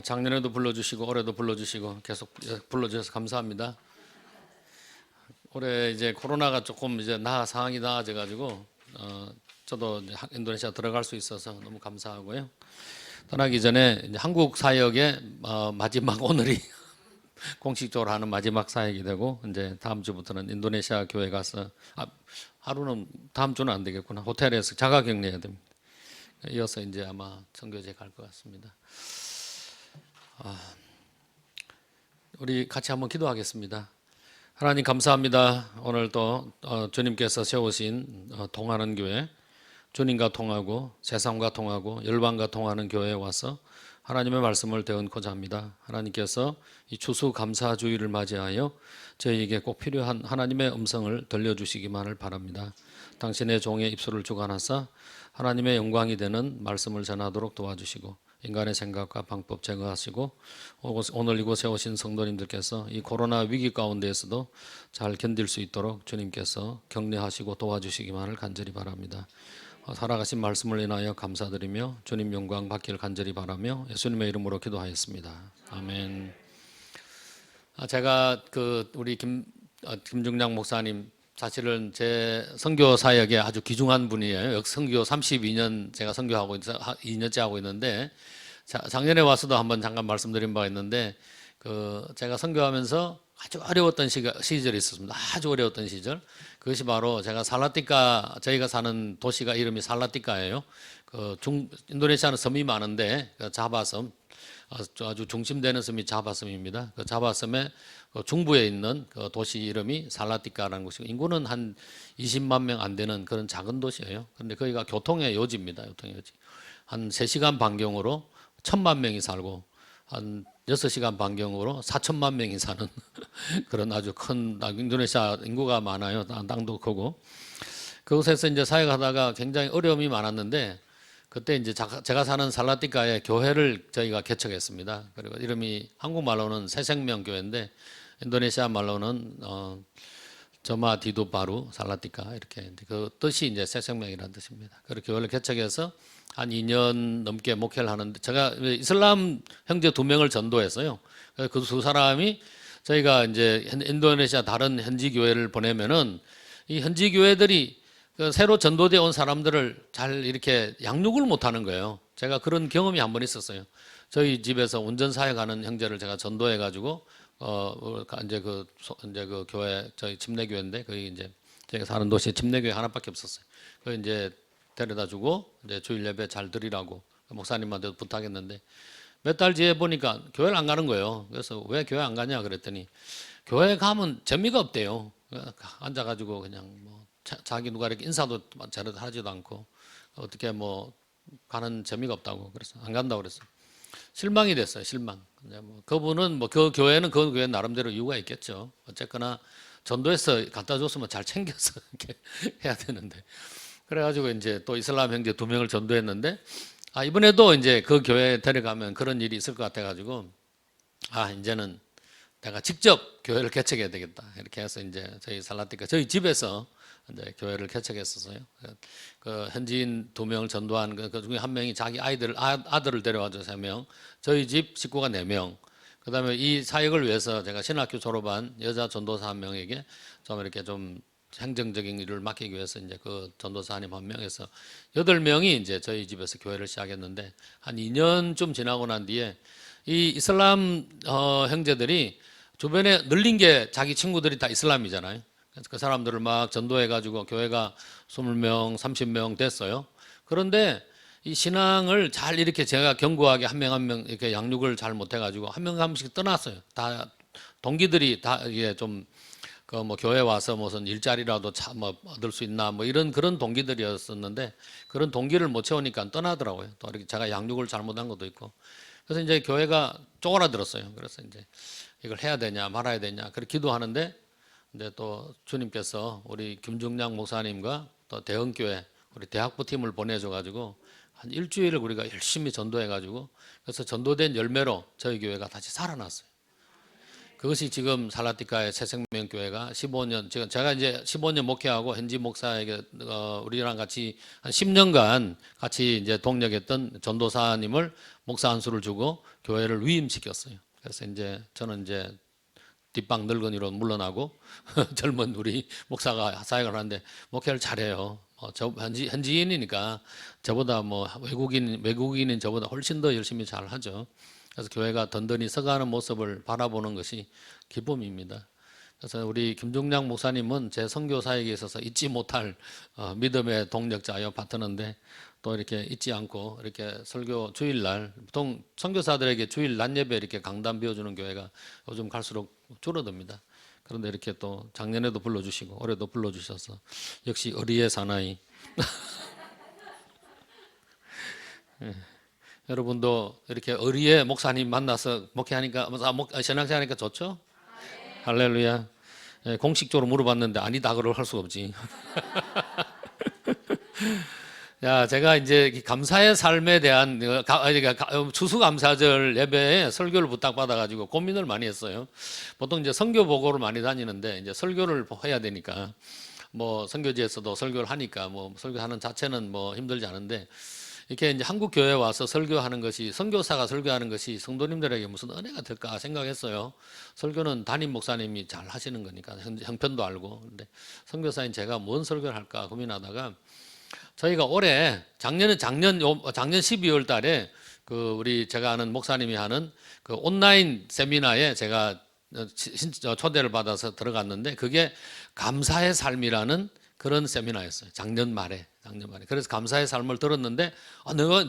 작년에도 불러주시고 올해도 불러주시고 계속 불러주셔서 감사합니다. 올해 이제 코로나가 조금 이제 상황이 나아져 가지고 저도 이제 인도네시아 들어갈 수 있어서 너무 감사하고요. 떠나기 전에 이제 한국 사역의 마지막 오늘이 공식적으로 하는 마지막 사역이 되고 이제 다음 주부터는 인도네시아 교회 가서 하루는 다음 주는 안 되겠구나. 호텔에서 자가격리해야 됩니다. 이어서 이제 아마 선교제 갈 것 같습니다. 우리 같이 한번 기도하겠습니다. 하나님 감사합니다. 오늘 또 주님께서 세우신 통하는 교회, 주님과 통하고 세상과 통하고 열방과 통하는 교회에 와서 하나님의 말씀을 대언고자 합니다. 하나님께서 이 추수감사주의를 맞이하여 저희에게 꼭 필요한 하나님의 음성을 들려주시기만을 바랍니다. 당신의 종의 입술을 주관하사 하나님의 영광이 되는 말씀을 전하도록 도와주시고 인간의 생각과 방법 제거하시고 오늘 이곳에 오신 성도님들께서 이 코로나 위기 가운데에서도 잘 견딜 수 있도록 주님께서 격려하시고 도와주시기만을 간절히 바랍니다. 살아가신 말씀을 인하여 감사드리며 주님 영광 받기를 간절히 바라며 예수님의 이름으로 기도하였습니다. 아멘. 제가 우리 김중량 목사님 사실은 제 선교 사역에 아주 귀중한 분이에요. 선교 32년 제가 선교하고 2년째 하고 있는데 작년에 와서도 한번 잠깐 말씀드린 바가 있는데 제가 선교하면서 아주 어려웠던 시절이 있었습니다. 아주 어려웠던 시절. 그것이 바로 제가 저희가 사는 도시가 이름이 살라티카예요. 인도네시아는 섬이 많은데 자바섬 아주 중심되는 섬이 자바섬입니다. 그 자바섬의 중부에 있는 그 도시 이름이 살라티카라는 곳이고 인구는 한 20만 명 안 되는 그런 작은 도시예요. 그런데 거기가 교통의 요지입니다. 교통의 요지. 한 3시간 반경으로 1,000만 명이 살고 한 6시간 반경으로 4천만 명이 사는 그런 아주 큰 인도네시아 인구가 많아요. 땅도 크고 그곳에서 이제 사역하다가 굉장히 어려움이 많았는데 그때 이제 제가 사는 살라티카에 교회를 저희가 개척했습니다. 그리고 이름이 한국말로는 새생명교회인데 인도네시아 말로는 저마 디두 바루 살라티카 이렇게 그 뜻이 이제 새생명이라는 뜻입니다. 그렇게 교회를 개척해서 한 2년 넘게 목회를 하는데 제가 이슬람 형제 2명을 전도했어요. 그 2사람이 저희가 이제 인도네시아 다른 현지 교회를 보내면은 이 현지 교회들이 새로 전도되어 온 사람들을 잘 이렇게 양육을 못 하는 거예요. 제가 그런 경험이 한 번 있었어요. 저희 집에서 운전사에 가는 형제를 제가 전도해 가지고 이제 그 교회 저희 침례교회인데 거기 이제 제가 사는 도시에 침례교회 하나밖에 없었어요. 그 이제 데려다 주고 이제 주일 예배 잘 드리라고 목사님한테도 부탁했는데 몇 달 뒤에 보니까 교회를 안 가는 거예요. 그래서 왜 교회 안 가냐 그랬더니 교회 가면 재미가 없대요. 앉아가지고 그냥 뭐 자기 누가 이렇게 인사도 제대로 하지도 않고 어떻게 뭐 가는 재미가 없다고 그래서 안 간다고 그랬어요. 실망이 됐어요. 실망. 근데 뭐 그분은 뭐 그 교회 나름대로 이유가 있겠죠. 어쨌거나 전도해서 갖다 줬으면 잘 챙겨서 이렇게 해야 되는데 그래가지고 이제 또 이슬람 형제 2명을 전도했는데 이번에도 이제 그 교회에 데려가면 그런 일이 있을 것 같아가지고 이제는 내가 직접 교회를 개척해야 되겠다 이렇게 해서 이제 저희 살라티카 저희 집에서 이제 교회를 개척했었어요. 그 현지인 2명을 전도한 그 중에 한 명이 자기 아들을 데려와서 3명, 저희 집 식구가 4명. 그다음에 이 사역을 위해서 제가 신학교 졸업한 여자 전도사 1명에게 좀 이렇게 좀 행정적인 일을 맡기기 위해서 이제 그 전도사님 1명에서 8명이 이제 저희 집에서 교회를 시작했는데 한 2년쯤 지나고 난 뒤에 이 이슬람 형제들이 주변에 늘린 게 자기 친구들이 다 이슬람이잖아요. 그래서 그 사람들을 막 전도해가지고 교회가 20명, 30명 됐어요. 그런데 이 신앙을 잘 이렇게 제가 견고하게 한 명 한 명 이렇게 양육을 잘 못해가지고 한 명 한 명씩 떠났어요. 다 동기들이 다 이게 좀 뭐 교회 와서 무슨 일자리라도 뭐 얻을 수 있나 뭐 이런 그런 동기들이었었는데 그런 동기를 못 채우니까 떠나더라고요. 또 이렇게 제가 양육을 잘못한 것도 있고 그래서 이제 교회가 쪼그라들었어요. 그래서 이제 이걸 해야 되냐 말아야 되냐 그렇게 기도하는데 근데 또 주님께서 우리 김중량 목사님과 또 대흥교회 우리 대학부 팀을 보내줘 가지고 한 일주일을 우리가 열심히 전도해 가지고 그래서 전도된 열매로 저희 교회가 다시 살아났어요. 그것이 지금 살라티카의 새생명교회가 15년, 제가 이제 15년 목회하고 현지 목사에게 우리랑 같이 한 10년간 같이 이제 동력했던 전도사님을 목사 한 수를 주고 교회를 위임시켰어요. 그래서 이제 저는 이제 뒷방 늙은이로 물러나고 젊은 우리 목사가 사역을 하는데 목회를 잘해요. 저 현지인이니까 저보다 뭐 외국인인 저보다 훨씬 더 열심히 잘 하죠. 그래서 교회가 든든히 서가는 모습을 바라보는 것이 기쁨입니다. 그래서 우리 김종량 목사님은 제 선교 사역에 있어서 잊지 못할 믿음의 동력자요 파트너인데 또 이렇게 잊지 않고 이렇게 설교 주일날 보통 선교사들에게 주일 낮 예배 이렇게 강단 비워주는 교회가 요즘 갈수록 줄어듭니다. 그런데 이렇게 또 작년에도 불러주시고 올해도 불러주셔서 역시 의리의 사나이. 예. 여러분도 이렇게 의리의 목사님 만나서 목회하니까 신앙생활하니까 좋죠? 할렐루야. 예, 공식적으로 물어봤는데 아니다 그걸 할 수가 없지. 야, 제가 이제 감사의 삶에 대한 추수감사절 예배에 설교를 부탁받아가지고 고민을 많이 했어요. 보통 이제 선교 보고를 많이 다니는데 이제 설교를 해야 되니까 뭐 선교지에서도 설교를 하니까 뭐 설교하는 자체는 뭐 힘들지 않은데 이렇게 이제 한국 교회에 와서 설교하는 것이 선교사가 설교하는 것이 성도님들에게 무슨 은혜가 될까 생각했어요. 설교는 담임 목사님이 잘 하시는 거니까 형편도 알고. 근데 선교사인 제가 뭔 설교를 할까 고민하다가 저희가 올해 작년 12월 달에 제가 아는 목사님이 하는 그 온라인 세미나에 제가 초대를 받아서 들어갔는데 그게 감사의 삶이라는 그런 세미나였어요. 작년 말에. 그래서 감사의 삶을 들었는데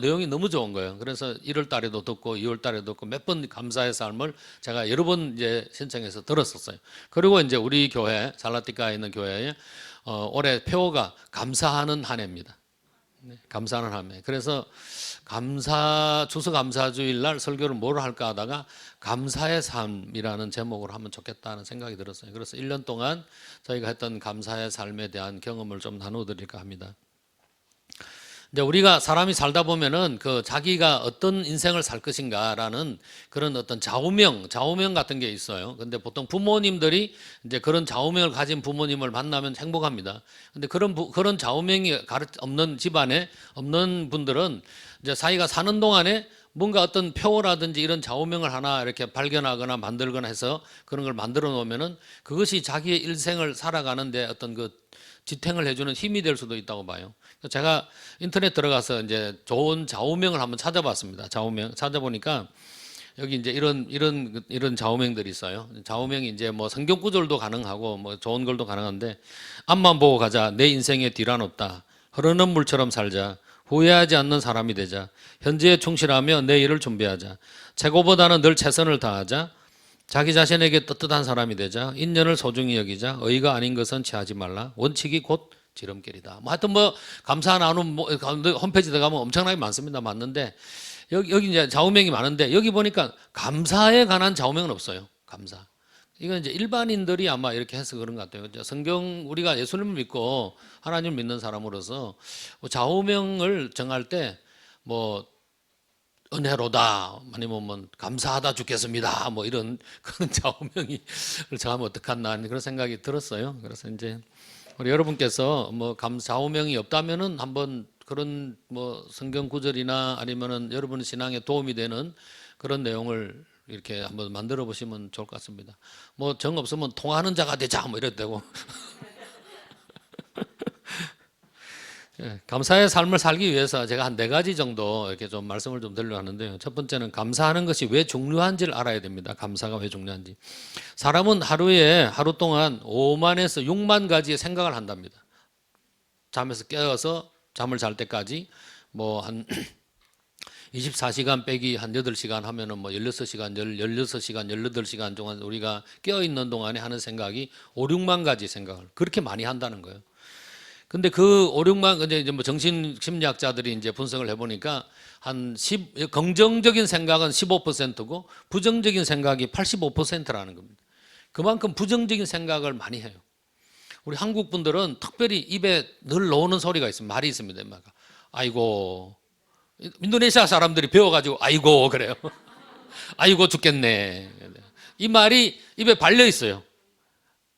내용이 너무 좋은 거예요. 그래서 1월 달에도 듣고 2월 달에도 듣고 몇 번 감사의 삶을 제가 여러 번 이제 신청해서 들었었어요. 그리고 이제 우리 교회 살라티카에 있는 교회에 올해 표어가 감사하는 한 해입니다. 네, 감사하는 한 해. 그래서 추수감사주일 날 설교를 뭘 할까 하다가 감사의 삶이라는 제목으로 하면 좋겠다는 생각이 들었어요. 그래서 1년 동안 저희가 했던 감사의 삶에 대한 경험을 좀 나누어 드릴까 합니다. 이제 우리가 사람이 살다 보면은 자기가 어떤 인생을 살 것인가라는 그런 어떤 좌우명 같은 게 있어요. 근데 보통 부모님들이 이제 그런 좌우명을 가진 부모님을 만나면 행복합니다. 근데 그런 좌우명이 없는 집안에 없는 분들은 이제 자기가 사는 동안에 뭔가 어떤 표어라든지 이런 좌우명을 하나 이렇게 발견하거나 만들거나 해서 그런 걸 만들어 놓으면은 그것이 자기의 일생을 살아가는데 어떤 지탱을 해주는 힘이 될 수도 있다고 봐요. 제가 인터넷 들어가서 이제 좋은 좌우명을 한번 찾아봤습니다. 좌우명 찾아보니까 여기 이제 이런 좌우명들이 있어요. 좌우명이 이제 뭐 성경 구절도 가능하고 뭐 좋은 걸도 가능한데 앞만 보고 가자. 내 인생에 뒤란 없다. 흐르는 물처럼 살자. 후회하지 않는 사람이 되자. 현재에 충실하며 내일을 준비하자. 최고보다는 늘 최선을 다하자. 자기 자신에게 떳떳한 사람이 되자. 인연을 소중히 여기자. 의가 아닌 것은 취하지 말라. 원칙이 곧 지름길이다. 하여튼 감사 나눔 홈페이지 들어가면 엄청나게 많습니다. 맞는데 여기 이제 좌우명이 많은데 여기 보니까 감사에 관한 좌우명은 없어요. 감사. 이건 이제 일반인들이 아마 이렇게 해서 그런 것 같아요. 성경 우리가 예수님을 믿고 하나님을 믿는 사람으로서 좌우명을 정할 때 은혜로다 아니면 감사하다 죽겠습니다 이런 그런 좌우명이 정하면 어떡하나 그런 생각이 들었어요. 그래서 이제 우리 여러분께서 좌우명이 없다면은 한번 그런 성경 구절이나 아니면은 여러분 신앙에 도움이 되는 그런 내용을 이렇게 한번 만들어 보시면 좋을 것 같습니다. 정 없으면 통하는 자가 되자 이래도 되고. 예, 감사의 삶을 살기 위해서 제가 한 4가지 정도 이렇게 좀 말씀을 좀 드리려고 하는데요. 첫 번째는 감사하는 것이 왜 중요한지를 알아야 됩니다. 감사가 왜 중요한지. 사람은 하루 동안 5만에서 6만 가지의 생각을 한답니다. 잠에서 깨어서 잠을 잘 때까지 한 24시간 빼기 한 8시간 하면은 16시간, 16시간, 18시간 동안 우리가 깨어있는 동안에 하는 생각이 5, 6만 가지 생각을 그렇게 많이 한다는 거예요. 근데 5, 6만, 이제 정신심리학자들이 이제 분석을 해보니까 긍정적인 생각은 15%고 부정적인 생각이 85%라는 겁니다. 그만큼 부정적인 생각을 많이 해요. 우리 한국 분들은 특별히 입에 늘 나오는 소리가 있습니다. 말이 있습니다. 아이고. 인도네시아 사람들이 배워가지고 아이고 그래요. 아이고 죽겠네. 이 말이 입에 발려 있어요.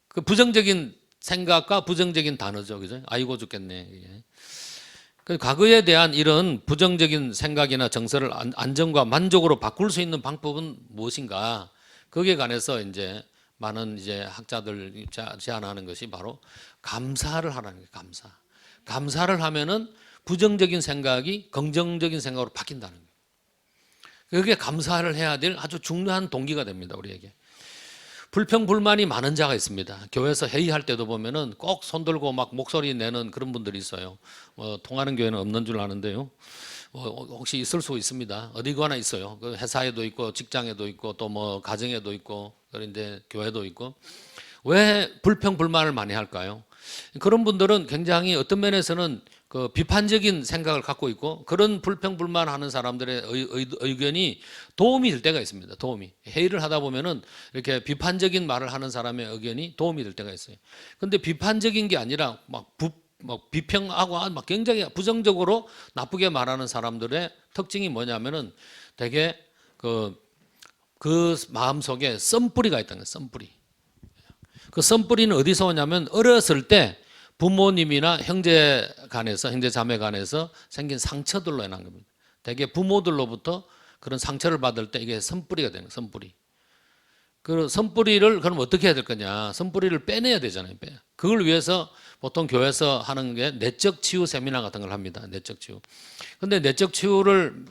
그 부정적인 생각과 부정적인 단어죠, 그죠? 아이고 죽겠네. 그 과거에 대한 이런 부정적인 생각이나 정서를 안정과 만족으로 바꿀 수 있는 방법은 무엇인가? 거기에 관해서 이제 많은 이제 학자들 제안하는 것이 바로 감사를 하라는 거예요. 감사. 감사를 하면은 부정적인 생각이 긍정적인 생각으로 바뀐다는 거예요. 그게 감사를 해야 될 아주 중요한 동기가 됩니다, 우리에게. 불평불만이 많은 자가 있습니다. 교회에서 회의할 때도 보면은 꼭 손들고 막 목소리 내는 그런 분들이 있어요. 통하는 교회는 없는 줄 아는데요. 혹시 있을 수 있습니다. 어디 가나 있어요. 그 회사에도 있고 직장에도 있고 또 뭐 가정에도 있고 그런데 교회도 있고. 왜 불평불만을 많이 할까요? 그런 분들은 굉장히 어떤 면에서는 그 비판적인 생각을 갖고 있고 그런 불평불만하는 사람들의 의견이 도움이 될 때가 있습니다. 도움이 회의를 하다 보면은 이렇게 비판적인 말을 하는 사람의 의견이 도움이 될 때가 있어요. 근데 비판적인 게 아니라 막 비평하고 막 굉장히 부정적으로 나쁘게 말하는 사람들의 특징이 뭐냐면은 되게 그 마음 속에 썬뿌리가 있다는 거예요. 썬뿌리. 그 썬뿌리는 어디서 오냐면 어렸을 때 부모님이나 형제 간에서 형제 자매 간에서 생긴 상처들로 난 겁니다. 대개 부모들로부터 그런 상처를 받을 때 이게 선뿌리가 되는 거예요. 선뿌리. 그 선뿌리를 그럼 어떻게 해야 될 거냐? 선뿌리를 빼내야 되잖아요. 그걸 위해서 보통 교회에서 하는 게 내적 치유 세미나 같은 걸 합니다. 내적 치유. 근데 내적 치유를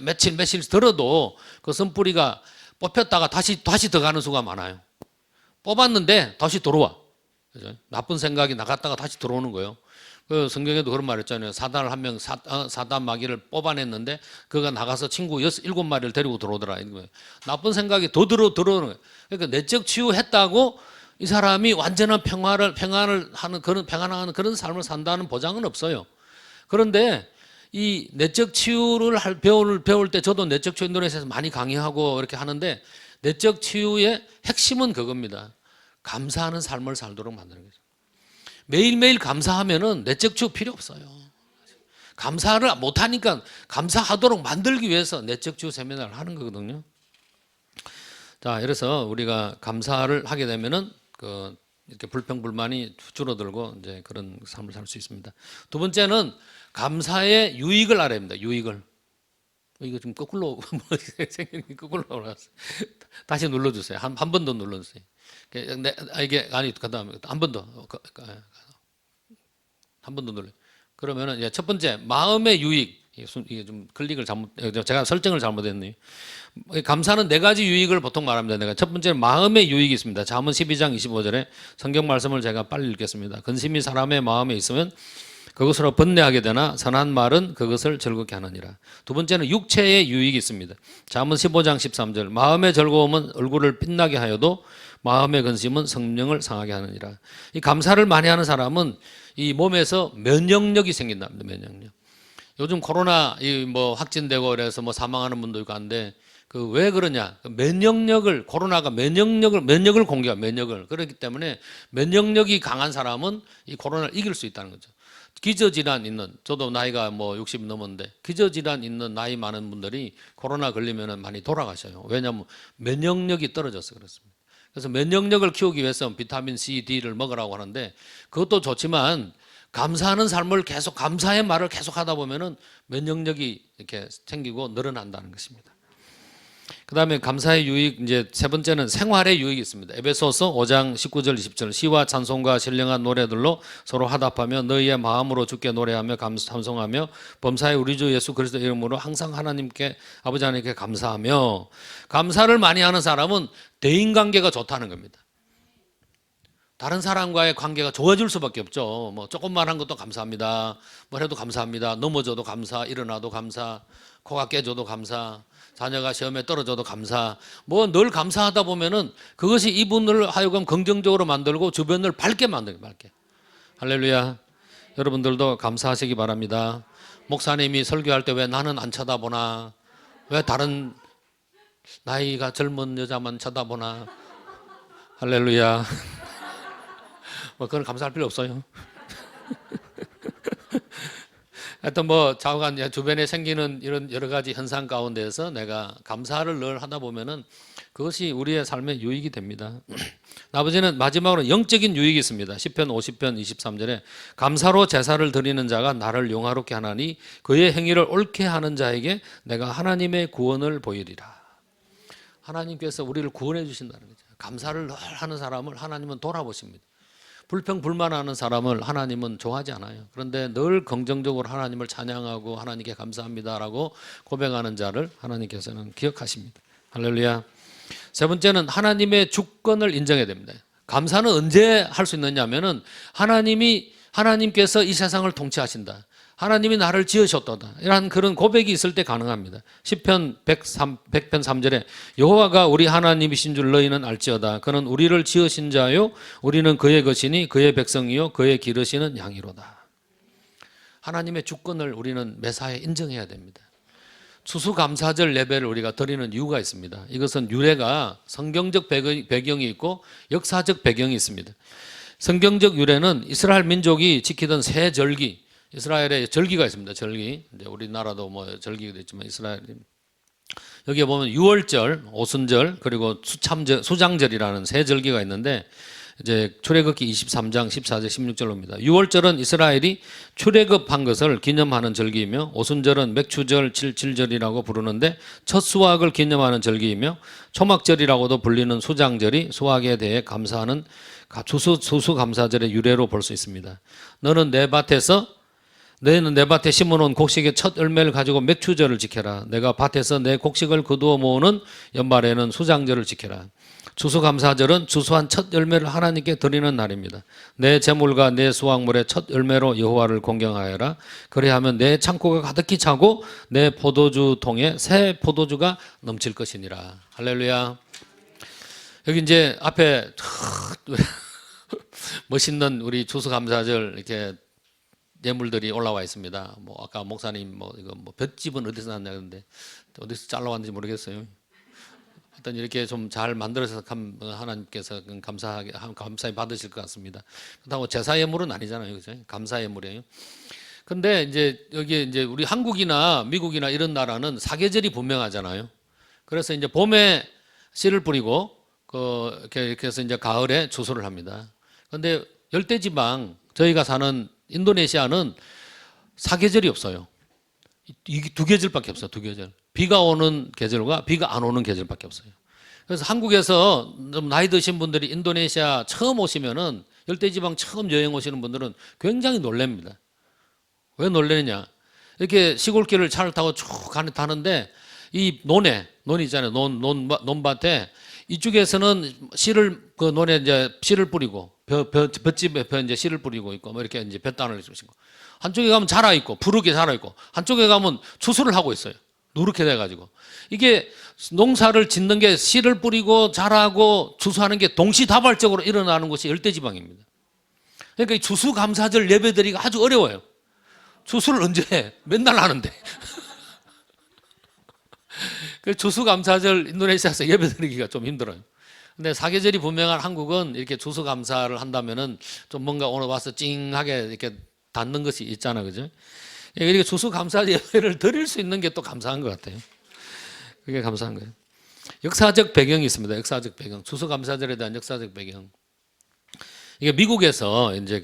며칠 들어도 그 선뿌리가 뽑혔다가 다시 들어가는 수가 많아요. 뽑았는데 다시 들어와. 그죠? 나쁜 생각이 나갔다가 다시 들어오는 거예요. 그 성경에도 그런 말 했잖아요. 사단을 한 명, 사단 마귀를 뽑아냈는데 그가 나가서 친구 7마리를 데리고 들어오더라. 나쁜 생각이 더 들어오는 거예요. 그러니까 내적 치유했다고 이 사람이 완전한 평안을 하는 평안한 그런 삶을 산다는 보장은 없어요. 그런데 이 내적 치유를 배울 때 저도 내적 치유 인도네시아에서 많이 강의하고 이렇게 하는데 내적 치유의 핵심은 그겁니다. 감사하는 삶을 살도록 만드는 거죠. 매일매일 감사하면은 내적 치유 필요 없어요. 감사를 못하니까 감사하도록 만들기 위해서 내적 치유 세미나를 하는 거거든요. 자, 그래서 우리가 감사를 하게 되면은 이렇게 불평불만이 줄어들고 이제 그런 삶을 살 수 있습니다. 두 번째는 감사의 유익을 알아야 합니다. 유익을. 이거 좀 거꾸로 생긴 거꾸로 올라갔어요. 다시 눌러주세요. 한 번 더 눌러주세요. 이게 아니 그다음에 한 번 더 눌러. 그러면은 첫 번째 마음의 유익. 이게 좀 클릭을 제가 설정을 잘못했네요. 감사는 네 가지 유익을 보통 말합니다. 내가 첫 번째는 마음의 유익이 있습니다. 잠언 12장 25절에 성경 말씀을 제가 빨리 읽겠습니다. 근심이 사람의 마음에 있으면 그것으로 번뇌하게 되나 선한 말은 그것을 즐겁게 하느니라. 두 번째는 육체의 유익이 있습니다. 잠언 15장 13절 마음의 즐거움은 얼굴을 빛나게 하여도 마음의 근심은 성령을 상하게 하느니라. 이 감사를 많이 하는 사람은 이 몸에서 면역력이 생긴답니다. 면역력. 요즘 코로나 확진되고 그래서 사망하는 분도 있고 한데 왜 그러냐? 코로나가 면역을 공개해요. 면역을. 그렇기 때문에 면역력이 강한 사람은 이 코로나를 이길 수 있다는 거죠. 기저질환 있는, 저도 나이가 60 넘었는데 기저질환 있는 나이 많은 분들이 코로나 걸리면 많이 돌아가셔요. 왜냐하면 면역력이 떨어져서 그렇습니다. 그래서 면역력을 키우기 위해서 비타민 C, D를 먹으라고 하는데 그것도 좋지만 감사하는 삶을 계속 감사의 말을 계속 하다 보면은 면역력이 이렇게 생기고 늘어난다는 것입니다. 그다음에 감사의 유익 이제 세 번째는 생활의 유익이 있습니다. 에베소서 5장 19절 20절 시와 찬송과 신령한 노래들로 서로 화답하며 너희의 마음으로 주께 노래하며 찬송하며 범사의 우리 주 예수 그리스도 이름으로 항상 하나님께 아버지 하나님께 감사하며 감사를 많이 하는 사람은 대인관계가 좋다는 겁니다. 다른 사람과의 관계가 좋아질 수밖에 없죠. 조금만 한 것도 감사합니다. 뭘 해도 감사합니다. 넘어져도 감사, 일어나도 감사, 코가 깨져도 감사, 자녀가 시험에 떨어져도 감사. 늘 감사하다 보면은 그것이 이분을 하여금 긍정적으로 만들고 주변을 밝게 만들게, 밝게. 할렐루야. 여러분들도 감사하시기 바랍니다. 목사님이 설교할 때 왜 나는 안 쳐다보나? 왜 다른 나이가 젊은 여자만 쳐다보나? 할렐루야. 그건 감사할 필요 없어요. 하여튼 뭐 좌우간 주변에 생기는 이런 여러 가지 현상 가운데에서 내가 감사를 늘 하다 보면은 그것이 우리의 삶의 유익이 됩니다. 아버지는 마지막으로 영적인 유익이 있습니다. 시편 50편 23절에 감사로 제사를 드리는 자가 나를 용화롭게 하나니 그의 행위를 옳게 하는 자에게 내가 하나님의 구원을 보이리라. 하나님께서 우리를 구원해 주신다는 거죠. 감사를 늘 하는 사람을 하나님은 돌아보십니다. 불평 불만하는 사람을 하나님은 좋아하지 않아요. 그런데 늘 긍정적으로 하나님을 찬양하고 하나님께 감사합니다라고 고백하는 자를 하나님께서는 기억하십니다. 할렐루야. 세 번째는 하나님의 주권을 인정해야 됩니다. 감사는 언제 할 수 있느냐 하면은 하나님께서 이 세상을 통치하신다. 하나님이 나를 지으셨도다. 이런 그런 고백이 있을 때 가능합니다. 시편 100편 3절에 여호와가 우리 하나님이신 줄 너희는 알지어다. 그는 우리를 지으신 자요 우리는 그의 것이니 그의 백성이요 그의 기르시는 양이로다. 하나님의 주권을 우리는 매사에 인정해야 됩니다. 추수감사절 예배를 우리가 드리는 이유가 있습니다. 이것은 유래가 성경적 배경이 있고 역사적 배경이 있습니다. 성경적 유래는 이스라엘 민족이 지키던 세 절기, 이스라엘의 절기가 있습니다. 절기. 이제 우리나라도 뭐 절기도 있지만 이스라엘 여기에 보면 유월절, 오순절, 그리고 수장절이라는 세 절기가 있는데 이제 출애굽기 23장 14절 16절로입니다. 유월절은 이스라엘이 출애굽한 것을 기념하는 절기이며 오순절은 맥추절 7절이라고 부르는데 첫 수확을 기념하는 절기이며 초막절이라고도 불리는 수장절이 수확에 대해 감사하는 추수감사절의 유래로 볼 수 있습니다. 너는 내 밭에 심어놓은 곡식의 첫 열매를 가지고 맥추절을 지켜라. 내가 밭에서 내 곡식을 거두어 모으는 연말에는 수장절을 지켜라. 추수감사절은 추수한 첫 열매를 하나님께 드리는 날입니다. 내 재물과 내 수확물의 첫 열매로 여호와를 공경하여라. 그래야하면 내 창고가 가득히 차고 내 포도주 통에 새 포도주가 넘칠 것이니라. 할렐루야. 여기 이제 앞에 멋있는 우리 추수감사절 이렇게 예물들이 올라와 있습니다. 뭐 아까 목사님 이거 볏집은 어디서 났냐 그러는데 어디서 잘라왔는지 모르겠어요. 일단 이렇게 좀 잘 만들어서 하나님께서 감사히 받으실 것 같습니다. 그렇다고 제사 예물은 아니잖아요, 그죠? 감사 예물이에요. 근데 이제 여기 이제 우리 한국이나 미국이나 이런 나라는 사계절이 분명하잖아요. 그래서 이제 봄에 씨를 뿌리고 이렇게 해서 이제 가을에 추수를 합니다. 그런데 열대지방 저희가 사는 인도네시아는 사계절이 없어요. 이게 두 계절밖에 없어요. 두 계절. 비가 오는 계절과 비가 안 오는 계절밖에 없어요. 그래서 한국에서 좀 나이 드신 분들이 인도네시아 처음 오시면은 열대지방 처음 여행 오시는 분들은 굉장히 놀랍니다. 왜 놀라느냐? 이렇게 시골길을 차를 타고 쭉 가는데 이 논 있잖아요. 논밭에 이쪽에서는 논에 이제 씨를 뿌리고 볏집에 이제 씨를 뿌리고 있고 뭐 이렇게 이제 볏단을 주시고 한쪽에 가면 자라 있고 푸르게 자라 있고 한쪽에 가면 추수를 하고 있어요. 누렇게 돼가지고 이게 농사를 짓는 게 씨를 뿌리고 자라고 추수하는 게 동시다발적으로 일어나는 것이 열대지방입니다. 그러니까 이 추수감사절 예배드리기가 아주 어려워요. 추수를 언제 해? 맨날 하는데. 그 추수감사절 인도네시아에서 예배드리기가 좀 힘들어요. 근데 사계절이 분명한 한국은 이렇게 추수감사를 한다면은 좀 뭔가 오늘 와서 찡하게 이렇게 닿는 것이 있잖아, 그죠? 이렇게 추수감사 예배를 드릴 수 있는 게 또 감사한 것 같아요. 그게 감사한 거예요. 역사적 배경이 있습니다. 역사적 배경. 추수감사절에 대한 역사적 배경. 이게 미국에서 이제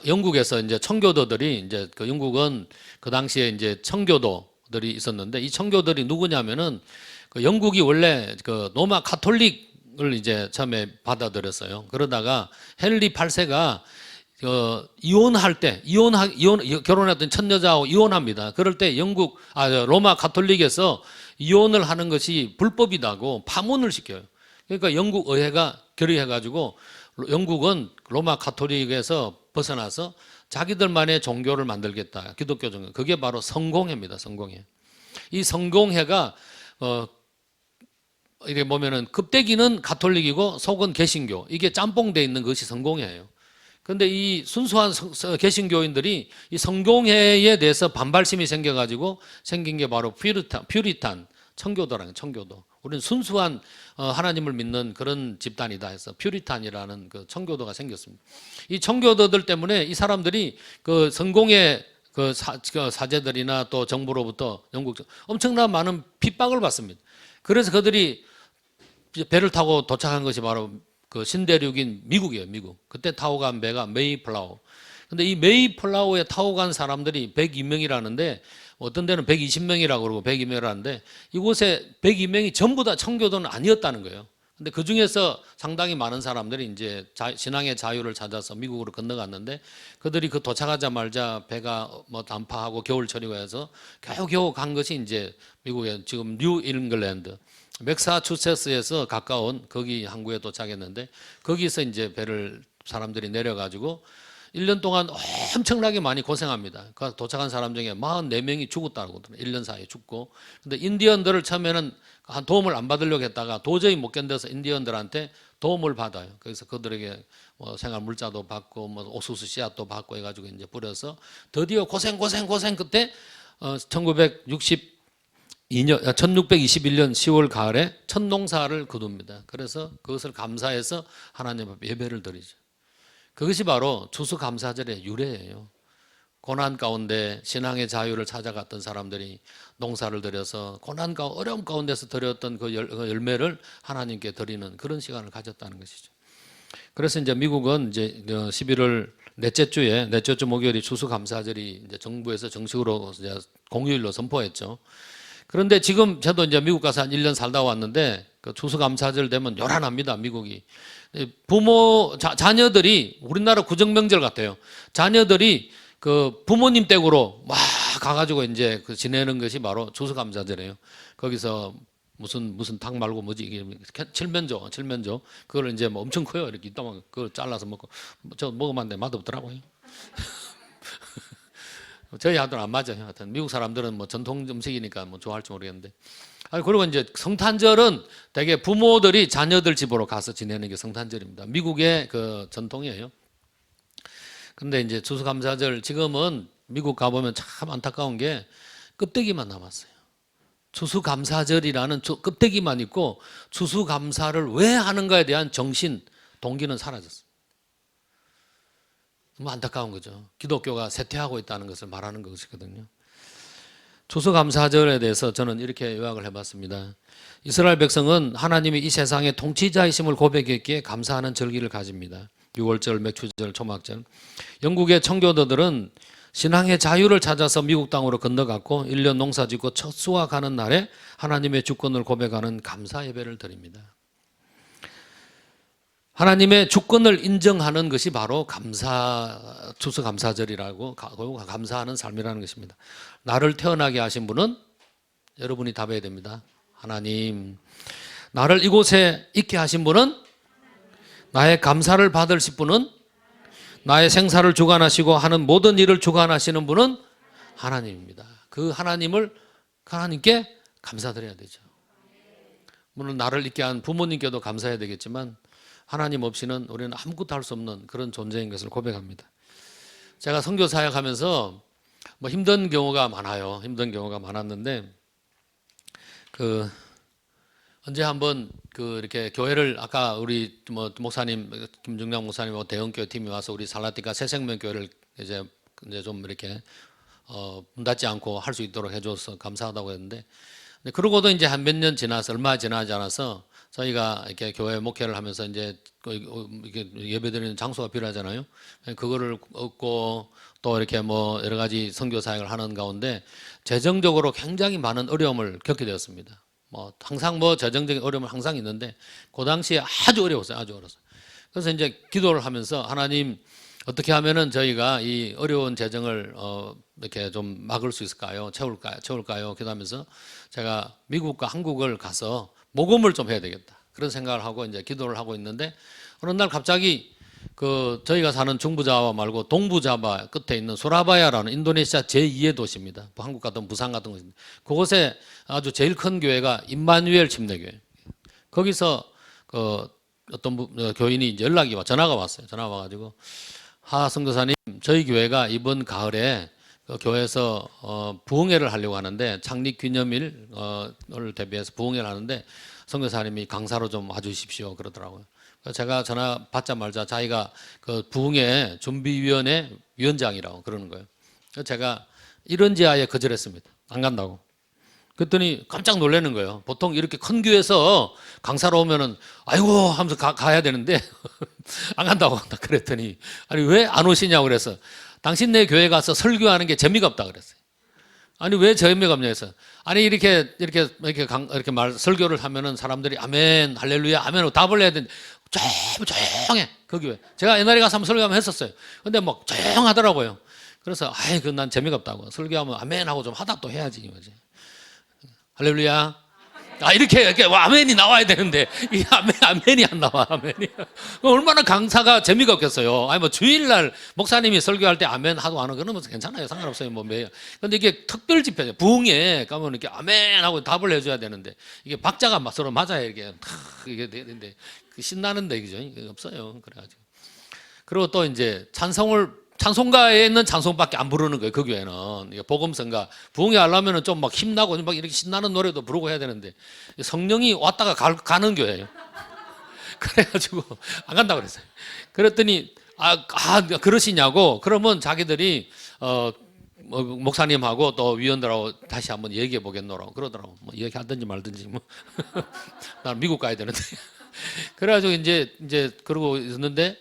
영국에서 이제 청교도들이 이제 그 영국은 그 당시에 이제 청교도들이 있었는데 이 청교도들이 누구냐면은 그 영국이 원래 그 로마 가톨릭을 이제 처음에 받아들였어요. 그러다가 헨리 8세가 이혼할 때 결혼했던 첫 여자하고 이혼합니다. 그럴 때 로마 가톨릭에서 이혼을 하는 것이 불법이다고 파문을 시켜요. 그러니까 영국 의회가 결의해가지고 영국은 로마 가톨릭에서 벗어나서 자기들만의 종교를 만들겠다. 기독교 종교. 그게 바로 성공회입니다. 성공회. 이 성공회가 이렇게 보면은 껍데기는 가톨릭이고 속은 개신교. 이게 짬뽕돼 있는 것이 성공회예요. 그런데 이 순수한 개신교인들이 이 성공회에 대해서 반발심이 생겨가지고 생긴 게 바로 퓨리탄 청교도라는 청교도. 우리는 순수한 하나님을 믿는 그런 집단이다 해서 퓨리탄이라는 그 청교도가 생겼습니다. 이 청교도들 때문에 이 사람들이 그 성공회 그 사제들이나 또 정부로부터 영국 엄청난 많은 핍박을 받습니다. 그래서 그들이 배를 타고 도착한 것이 바로 그 신대륙인 미국이에요, 미국. 그때 타고 간 배가 메이플라워. 근데 이 메이플라워에 타고 간 사람들이 102명이라는데 어떤 데는 120명이라고 그러고 102명이라는데 이곳에 102명이 전부 다 청교도는 아니었다는 거예요. 근데 그 중에서 상당히 많은 사람들이 이제 신앙의 자유를 찾아서 미국으로 건너갔는데 그들이 그 도착하자마자 배가 뭐 난파하고 겨울철이고 해서 겨우겨우 간 것이 이제 미국의 지금 뉴 잉글랜드 맥사추세츠에서 가까운 거기 항구에 도착했는데 거기서 이제 배를 사람들이 내려가지고 1년 동안 엄청나게 많이 고생합니다. 그 도착한 사람 중에 44명이 죽었다고 그러더라고요. 1년 사이에 죽고. 근데 인디언들을 처음에는 한 도움을 안 받으려고 했다가 도저히 못 견뎌서 인디언들한테 도움을 받아요. 그래서 그들에게 뭐 생활 물자도 받고 뭐 옥수수 씨앗도 받고 해가지고 이제 뿌려서 드디어 고생 끝에 1621년 10월 가을에 첫 농사를 거둡니다. 그래서 그것을 감사해서 하나님 앞에 예배를 드리죠. 그것이 바로 추수감사절의 유래예요. 고난 가운데 신앙의 자유를 찾아갔던 사람들이 농사를 들여서 고난과 어려움 가운데서 드렸던 그 열매를 하나님께 드리는 그런 시간을 가졌다는 것이죠. 그래서 이제 미국은 이제 11월 넷째 주 목요일이 추수감사절이 이제 정부에서 정식으로 이제 공휴일로 선포했죠. 그런데 지금 저도 이제 미국 가서 한 1년 살다 왔는데 그 추수감사절 되면 요란합니다, 미국이. 자녀들이 우리나라 구정명절 같아요. 자녀들이 그 부모님 댁으로 막 가가지고 이제 그 지내는 것이 바로 추수감사절이에요. 거기서 무슨 닭 말고 뭐지 이게 칠면조 그걸 이제 뭐 엄청 커요. 이렇게 이따만 그걸 잘라서 먹고 저 먹으면 안 돼, 맛없더라고요. 저희 아들은 안 맞아요. 하여튼 미국 사람들은 뭐 전통 음식이니까 뭐 좋아할지 모르겠는데. 그리고 이제 성탄절은 대개 부모들이 자녀들 집으로 가서 지내는 게 성탄절입니다. 미국의 그 전통이에요. 그런데 이제 추수감사절 지금은 미국 가보면 참 안타까운 게 껍데기만 남았어요. 추수감사절이라는 껍데기만 있고 추수감사를 왜 하는가에 대한 정신, 동기는 사라졌어요. 너무 안타까운 거죠. 기독교가 쇠퇴하고 있다는 것을 말하는 것이거든요. 추수감사절에 대해서 저는 이렇게 요약을 해봤습니다. 이스라엘 백성은 하나님이 이 세상의 통치자이심을 고백했기에 감사하는 절기를 가집니다. 6월절, 맥추절, 초막절. 영국의 청교도들은 신앙의 자유를 찾아서 미국 땅으로 건너갔고 1년 농사 짓고 첫 수확하는 날에 하나님의 주권을 고백하는 감사 예배를 드립니다. 하나님의 주권을 인정하는 것이 바로 추수감사절이라고 감사하는 삶이라는 것입니다. 나를 태어나게 하신 분은 여러분이 답해야 됩니다. 하나님. 나를 이곳에 있게 하신 분은 나의 감사를 받으실 분은 나의 생사를 주관하시고 하는 모든 일을 주관하시는 분은 하나님입니다. 그 하나님께 감사드려야 되죠. 물론 나를 있게 한 부모님께도 감사해야 되겠지만 하나님 없이는 우리는 아무것도 할 수 없는 그런 존재인 것을 고백합니다. 제가 선교 사역하면서 뭐 힘든 경우가 많아요. 힘든 경우가 많았는데 언제 한번 이렇게 교회를 아까 우리 뭐 목사님 김중량 목사님 대형교회 팀이 와서 우리 살라티카 새생명교회를 이제 좀 이렇게 문 닫지 않고 할 수 있도록 해줘서 감사하다고 했는데 그러고도 이제 한 몇 년 지나서 얼마 지나지 않아서 저희가 이렇게 교회 목회를 하면서 이제 이렇게 예배드리는 장소가 필요하잖아요. 그거를 얻고 또 이렇게 뭐 여러 가지 선교 사역을 하는 가운데 재정적으로 굉장히 많은 어려움을 겪게 되었습니다. 뭐 항상 뭐 재정적인 어려움은 항상 있는데 그 당시에 아주 어려웠어요. 아주 어려웠어요. 그래서 이제 기도를 하면서 하나님 어떻게 하면은 저희가 이 어려운 재정을 이렇게 좀 막을 수 있을까요? 채울까요? 기도하면서 제가 미국과 한국을 가서 모금을 좀 해야 되겠다. 그런 생각을 하고 이제 기도를 하고 있는데 어느 날 갑자기 저희가 사는 중부자와 말고 동부자바 끝에 있는 소라바야라는 인도네시아 제2의 도시입니다. 한국 같은 부산 같은 곳인데 그곳에 아주 제일 큰 교회가 임마누엘 침례교회. 거기서 어떤 교인이 이제 전화가 왔어요. 전화가 와가지고 선교사님 저희 교회가 이번 가을에 교회에서 부흥회를 하려고 하는데 창립 기념일을 대비해서 부흥회를 하는데 선교사님이 강사로 좀 와주십시오 그러더라고요. 제가 전화 받자마자 자기가 그 부흥회 준비위원회 위원장이라고 그러는 거예요. 제가 이런지하에 거절했습니다. 안 간다고. 그랬더니 깜짝 놀라는 거예요. 보통 이렇게 큰 교회에서 강사로 오면은 아이고 하면서 가야 되는데 안 간다고 한다. 그랬더니 아니 왜 안 오시냐고 그래서 당신네 교회 가서 설교하는 게 재미가 없다 그랬어요. 아니 왜 재미가 없냐 해서 아니 이렇게 설교를 하면은 사람들이 아멘 할렐루야 아멘 하고 답을 해야 되는데 조용해 그 교회. 제가 옛날에 가서 한번 설교하면 했었어요. 근데 막 조용하더라고요. 그래서 아이 난 재미가 없다고. 설교하면 아멘 하고 좀 하다 또 해야지 이거지. 할렐루야. 이렇게 아멘이 나와야 되는데 이 아멘이 안 나와. 아멘이 얼마나 강사가 재미가 없겠어요. 아니 뭐 주일날 목사님이 설교할 때 아멘 하도 안 하고 그러면 괜찮아요. 상관없어요. 뭐 매일. 근데 이게 특별 집회죠. 부흥회 가면 이렇게 아멘 하고 답을 해줘야 되는데 이게 박자가 서로 맞아야 이게 되는데 신나는데 그죠? 없어요. 그래가지고 그리고 또 이제 찬송가에 있는 찬송밖에 안 부르는 거예요. 그 교회는 복음성가 부흥회 하려면은 좀 막 힘나고 막 이렇게 신나는 노래도 부르고 해야 되는데 성령이 왔다가 가는 교회예요. 그래가지고 안 간다고 그랬어요. 그랬더니 그러시냐고. 그러면 자기들이 목사님하고 또 위원들하고 다시 한번 얘기해 보겠노라고 그러더라고. 뭐 얘기하든지 말든지 뭐. 나는 미국 가야 되는데. 그래가지고 이제 그러고 있었는데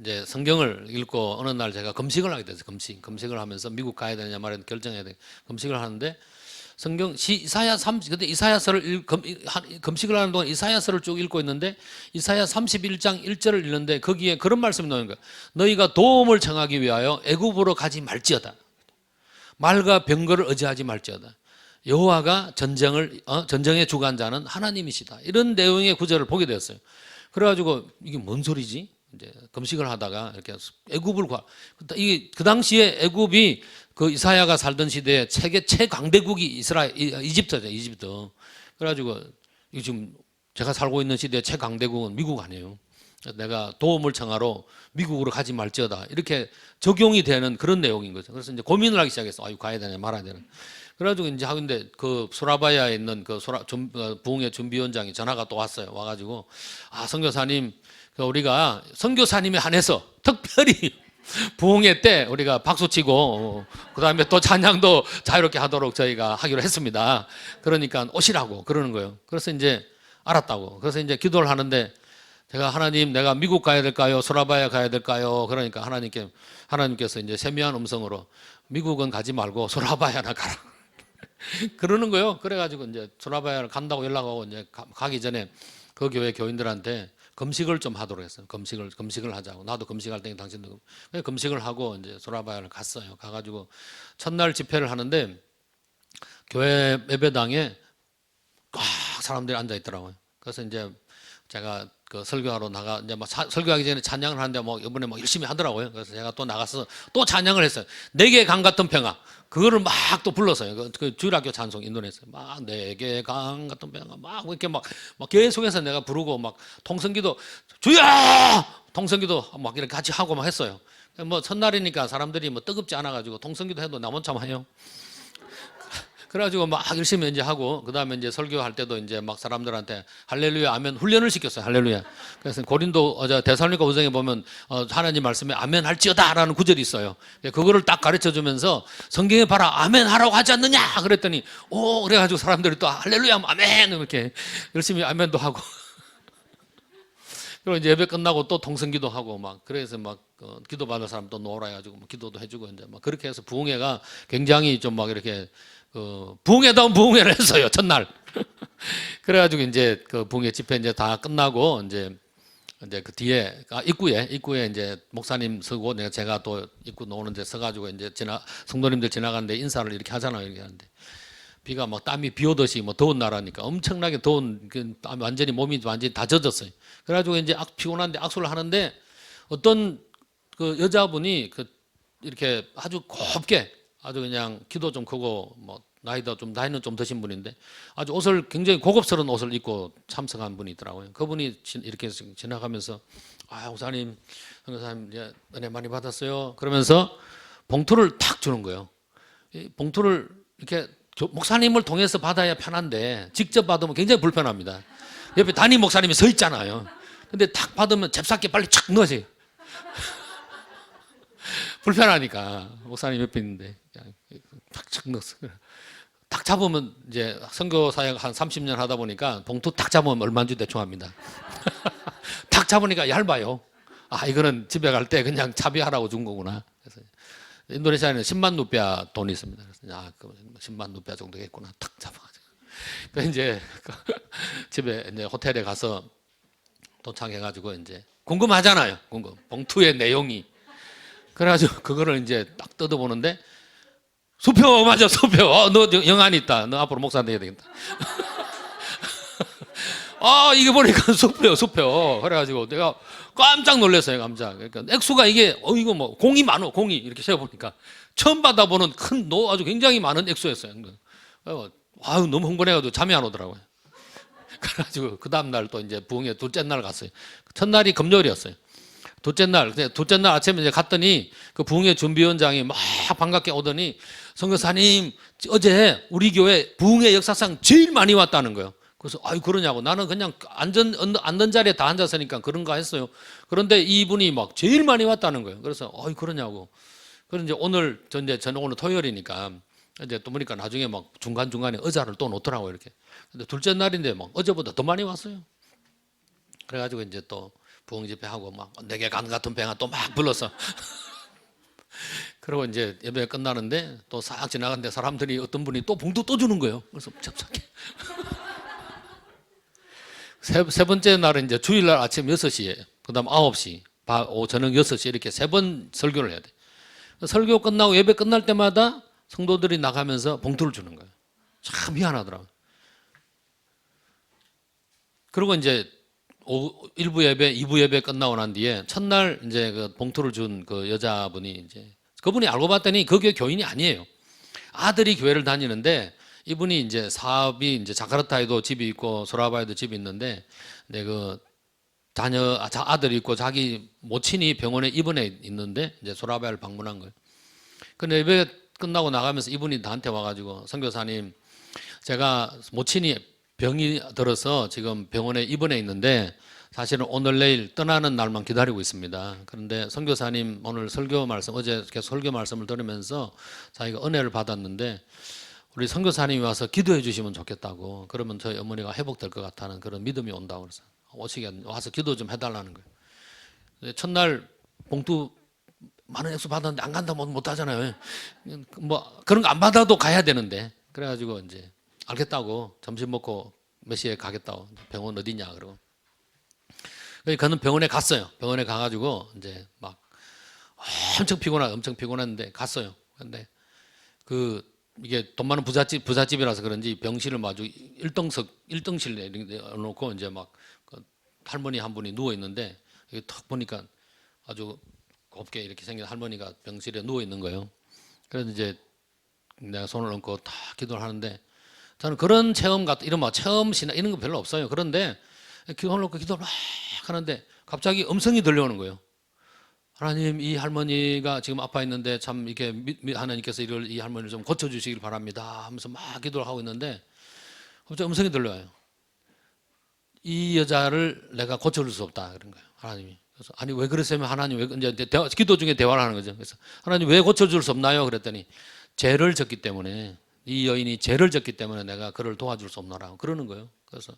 이제 성경을 읽고 어느 날 제가 금식을 하게 됐어요. 금식을 하면서 미국 가야 되느냐 말이냐 결정해야 돼. 금식을 하는데 성경 이사야 30 근데 이사야서를 금식을 하는 동안 이사야서를 쭉 읽고 있는데 이사야 31장 1절을 읽는데 거기에 그런 말씀이 나오는 거예요. 너희가 도움을 청하기 위하여 애굽으로 가지 말지어다. 말과 병거를 의지하지 말지어다. 여호와가 전쟁의 주관자는 하나님이시다. 이런 내용의 구절을 보게 되었어요. 그래가지고 이게 뭔 소리지? 이제 금식을 하다가 이렇게 애굽을 이게 그 당시에 애굽이 그 이사야가 살던 시대에 세계 최강대국이 이집트죠. 이집트. 그래가지고 지금 제가 살고 있는 시대의 최강대국은 미국 아니에요. 내가 도움을 청하러 미국으로 가지 말지어다. 이렇게 적용이 되는 그런 내용인 거죠. 그래서 이제 고민을 하기 시작했어. 가야 되냐 말아야 되나. 그래가지고 이제 하는데 그 소라바야에 있는 부흥회 준비위원장이 전화가 또 왔어요. 와가지고 선교사님 우리가 선교사님에 한해서 특별히 부흥회 때 우리가 박수치고 그다음에 또 찬양도 자유롭게 하도록 저희가 하기로 했습니다. 그러니까 오시라고 그러는 거예요. 그래서 이제 알았다고. 그래서 이제 기도를 하는데 제가 하나님 내가 미국 가야 될까요? 소라바야 가야 될까요? 그러니까 하나님께서 이제 세미한 음성으로 미국은 가지 말고 소라바야나 가라. 그러는 거예요. 그래가지고 이제 소라바야를 간다고 연락하고 이제 가기 전에 그 교회 교인들한테 금식을 좀 하도록 했어요. 금식을 하자고. 나도 금식할 테니 당신도. 금식을 하고 이제 소라바야를 갔어요. 가가지고 첫날 집회를 하는데 교회 예배당에 꽉 사람들이 앉아 있더라고요. 그래서 이제 제가 그 설교하러 이제 설교하기 전에 찬양을 하는데 이번에 열심히 하더라고요. 그래서 제가 또 나가서 또 찬양을 했어요. 내게 강 같은 평화. 그거를 막 또 불렀어요. 그 주일학교 찬송 인도네시아 막 내게 강 같은 평화 막 이렇게 막 계속해서 내가 부르고 막 통성기도 주여 통성기도 막 이렇게 같이 하고 막 했어요. 첫날이니까 사람들이 뜨겁지 않아가지고 통성기도 해도 나 혼자만 해요. 그래가지고 막 열심히 이제 하고 그다음에 이제 설교할 때도 이제 막 사람들한테 할렐루야 아멘 훈련을 시켰어요. 할렐루야. 그래서 데살로니가 후서에 보면 하나님 말씀에 아멘 할지어다라는 구절이 있어요. 그거를 딱 가르쳐 주면서 성경에 봐라 아멘 하라고 하지 않느냐 그랬더니 그래가지고 사람들이 또 할렐루야 아멘 이렇게 열심히 아멘도 하고 그리고 이제 예배 끝나고 또 통성기도 하고 그래서 기도 받을 사람 또 놓으라 해가지고 기도도 해주고 이제 그렇게 해서 부흥회가 굉장히 좀 이렇게 부흥회다운 부흥회를 했어요. 첫날. 그래가지고 이제 그 부흥회 집회 이제 다 끝나고 이제 그 뒤에 입구에 이제 목사님 서고 제가 또 입구 놓는 데 서가지고 이제 성도님들 지나가는데 인사를 이렇게 하잖아요. 이렇게 하는데 비가 땀이 비 오듯이 더운 나라니까 엄청나게 더운 완전히 몸이 완전히 다 젖었어요. 그래가지고 이제 피곤한데 악수를 하는데 어떤 그 여자분이 이렇게 아주 곱게 아주 그냥 키도 좀 크고 나이는 좀 드신 분인데 아주 굉장히 고급스러운 옷을 입고 참석한 분이 있더라고요. 그분이 이렇게 지나가면서 목사님, 선교사님 은혜 많이 받았어요. 그러면서 봉투를 탁 주는 거예요. 이 봉투를 이렇게 목사님을 통해서 받아야 편한데 직접 받으면 굉장히 불편합니다. 옆에 담임 목사님이 서 있잖아요. 근데 탁 받으면 잽싸게 빨리 착 넣으세요. 불편하니까 목사님 옆에 있는데 그냥 탁 넣었어. 탁 잡으면 이제 선교 사역 한 30년 하다 보니까 봉투 탁 잡으면 얼마인지 대충 합니다. 탁 잡으니까 얇아요. 아, 이거는 집에 갈 때 그냥 차비하라고 준 거구나. 그래서 인도네시아에는 10만 루피아 돈이 있습니다. 그래서 아, 10만 루피아 정도겠구나. 탁 잡아가지고. 그 이제 집에 이제 호텔에 가서 도착해가지고 이제 궁금하잖아요. 봉투의 내용이. 그래가지고 그거를 이제 딱 뜯어보는데 수표 맞아, 수표. 너 영안이 있다. 너 앞으로 목사 돼야 되겠다. 아, 이게 보니까 수표요, 수표. 그래가지고 내가 깜짝 놀랐어요, 깜짝. 그러니까 액수가 이게 이거 뭐 공이 많어, 공이 이렇게 세어보니까 처음 받아보는 큰 아주 굉장히 많은 액수였어요. 아유, 너무 흥분해가지고 잠이 안 오더라고요. 그래가지고 그 다음 날 또 이제 부흥회 둘째 날 갔어요. 첫날이 금요일이었어요. 둘째 날 아침에 이제 갔더니 그 부흥회 준비위원장이 막 반갑게 오더니 선교사님, 어제 우리 교회 부흥회 역사상 제일 많이 왔다는 거예요. 그래서 아유, 그러냐고. 나는 그냥 앉은 자리에 다 앉았으니까 그런가 했어요. 그런데 이분이 막 제일 많이 왔다는 거예요. 그래서 아유, 그러냐고. 그래서 이제 오늘 저는 오늘 토요일이니까 이제 또 보니까 나중에 막 중간중간에 의자를 또 놓더라고요, 이렇게. 근데 둘째 날인데 막 어제보다 더 많이 왔어요. 그래가지고 이제 또 부흥 집회하고 막 내게 간 같은 뱅아 또 막 불렀어. 그리고 이제 예배 끝나는데 또 싹 지나갔는데 사람들이 어떤 분이 또 봉투 또 주는 거예요. 그래서 cepcep해. 세 번째 날은 이제 주일날 아침 6시에, 그 다음 9시, 저녁 6시 이렇게 3번 설교를 해야 돼. 설교 끝나고 예배 끝날 때마다 성도들이 나가면서 봉투를 주는 거예요. 참 미안하더라고요. 그리고 이제 1부 예배, 2부 예배 끝나고 난 뒤에 첫날 이제 그 봉투를 준 그 여자분이 이제 그분이 알고 봤더니 그 교회 교인이 아니에요. 아들이 교회를 다니는데 이분이 이제 사업이 이제 자카르타에도 집이 있고 소라바에도 집이 있는데 그 아들이 있고 자기 모친이 병원에 입원해 있는데 이제 소라바를 방문한 거예요. 근데 예배 끝나고 나가면서 이분이 나한테 와가지고 선교사님, 제가 모친이 병이 들어서 지금 병원에 입원해 있는데 사실은 오늘 내일 떠나는 날만 기다리고 있습니다. 그런데 선교사님 오늘 설교 말씀, 어제 계속 설교 말씀을 들으면서 자기가 은혜를 받았는데 우리 선교사님이 와서 기도해 주시면 좋겠다고. 그러면 저희 어머니가 회복될 것 같다는 그런 믿음이 온다고 그래서 와서 기도 좀 해달라는 거예요. 첫날 봉투 많은 액수 받았는데 안 간다면 못 하잖아요. 뭐 그런 거 안 받아도 가야 되는데. 그래가지고 이제 알겠다고 점심 먹고 몇 시에 가겠다고. 병원 어디냐 그러고. 그는 병원에 갔어요. 병원에 가가지고 이제 막 엄청 피곤했는데 갔어요. 근데 이게 돈 많은 부잣집이라서 그런지 병실을 아주 1등실에 놓고 이제 막 할머니 한 분이 누워 있는데 탁 보니까 아주 곱게 이렇게 생긴 할머니가 병실에 누워 있는 거예요. 그래서 이제 내가 손을 얹고 다 기도를 하는데 저는 그런 체험 이런 체험이나 이런 거 별로 없어요. 그런데 손을 얹고 기도를 막 하는데 갑자기 음성이 들려오는 거예요. 하나님, 이 할머니가 지금 아파 있는데 참 이렇게 하나님께서 이 할머니를 좀 고쳐주시길 바랍니다 하면서 막 기도를 하고 있는데 갑자기 음성이 들려와요. 이 여자를 내가 고쳐줄 수 없다 그런 거예요, 하나님이. 그래서 아니 왜 그러세요? 하나님 왜 이제 기도 중에 대화를 하는 거죠. 그래서 하나님 왜 고쳐줄 수 없나요? 그랬더니 죄를 졌기 때문에, 이 여인이 죄를 졌기 때문에 내가 그를 도와줄 수 없나라고 그러는 거예요. 그래서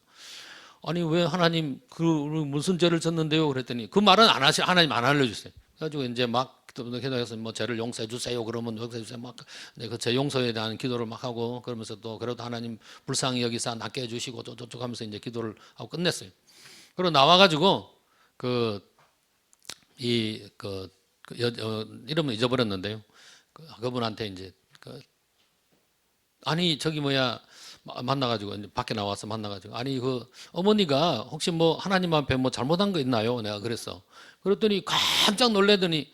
아니 왜 하나님 무슨 죄를 졌는데요? 그랬더니 그 말은 하나님 안 알려주세요. 그래가지고 이제 막 기도해서 뭐 죄를 용서해 주세요. 그러면 용서해 주세요. 막 그 죄 용서에 대한 기도를 막 하고 그러면서 또 그래도 하나님 불쌍히 여기사 낫게 해주시고 저쪽 하면서 이제 기도를 하고 끝냈어요. 그리고 나와가지고 이름은 잊어버렸는데요. 그분한테 이제 아니 저기 만나가지고 이제 밖에 나와서 만나가지고 아니 어머니가 혹시 뭐 하나님 앞에 뭐 잘못한 거 있나요? 내가 그랬어. 그랬더니 깜짝 놀래더니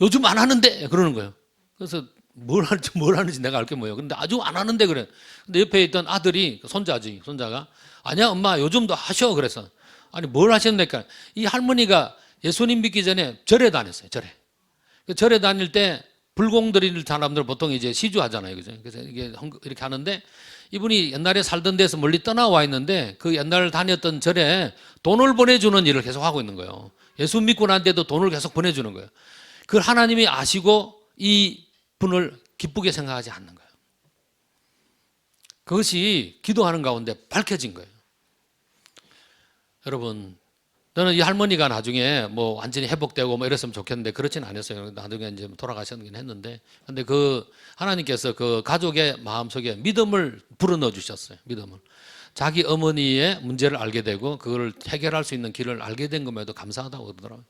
요즘 안 하는데 그러는 거예요. 그래서 뭘 하는지 내가 알게 뭐예요. 근데 아주 안 하는데 그래. 근데 옆에 있던 아들이 손자가 아니야 엄마 요즘도 하셔 그래서 아니 뭘 하셨는데 이 할머니가 예수님 믿기 전에 절에 다녔어요. 절에 다닐 때 불공 드릴 사람들 보통 이제 시주하잖아요. 그죠? 그래서 이게 이렇게 하는데 이분이 옛날에 살던 데서 멀리 떠나와 있는데 그 옛날 다녔던 절에 돈을 보내주는 일을 계속 하고 있는 거예요. 예수 믿고 난 데도 돈을 계속 보내주는 거예요. 그걸 하나님이 아시고 이 분을 기쁘게 생각하지 않는 거예요. 그것이 기도하는 가운데 밝혀진 거예요. 여러분, 저는 이 할머니가 나중에 뭐 완전히 회복되고 뭐 이랬으면 좋겠는데 그렇진 않았어요. 나중에 이제 돌아가셨긴 했는데, 근데 그 하나님께서 그 가족의 마음속에 믿음을 불어넣어 주셨어요. 믿음을. 자기 어머니의 문제를 알게 되고 그걸 해결할 수 있는 길을 알게 된 것에도 감사하다고 그러더라고요.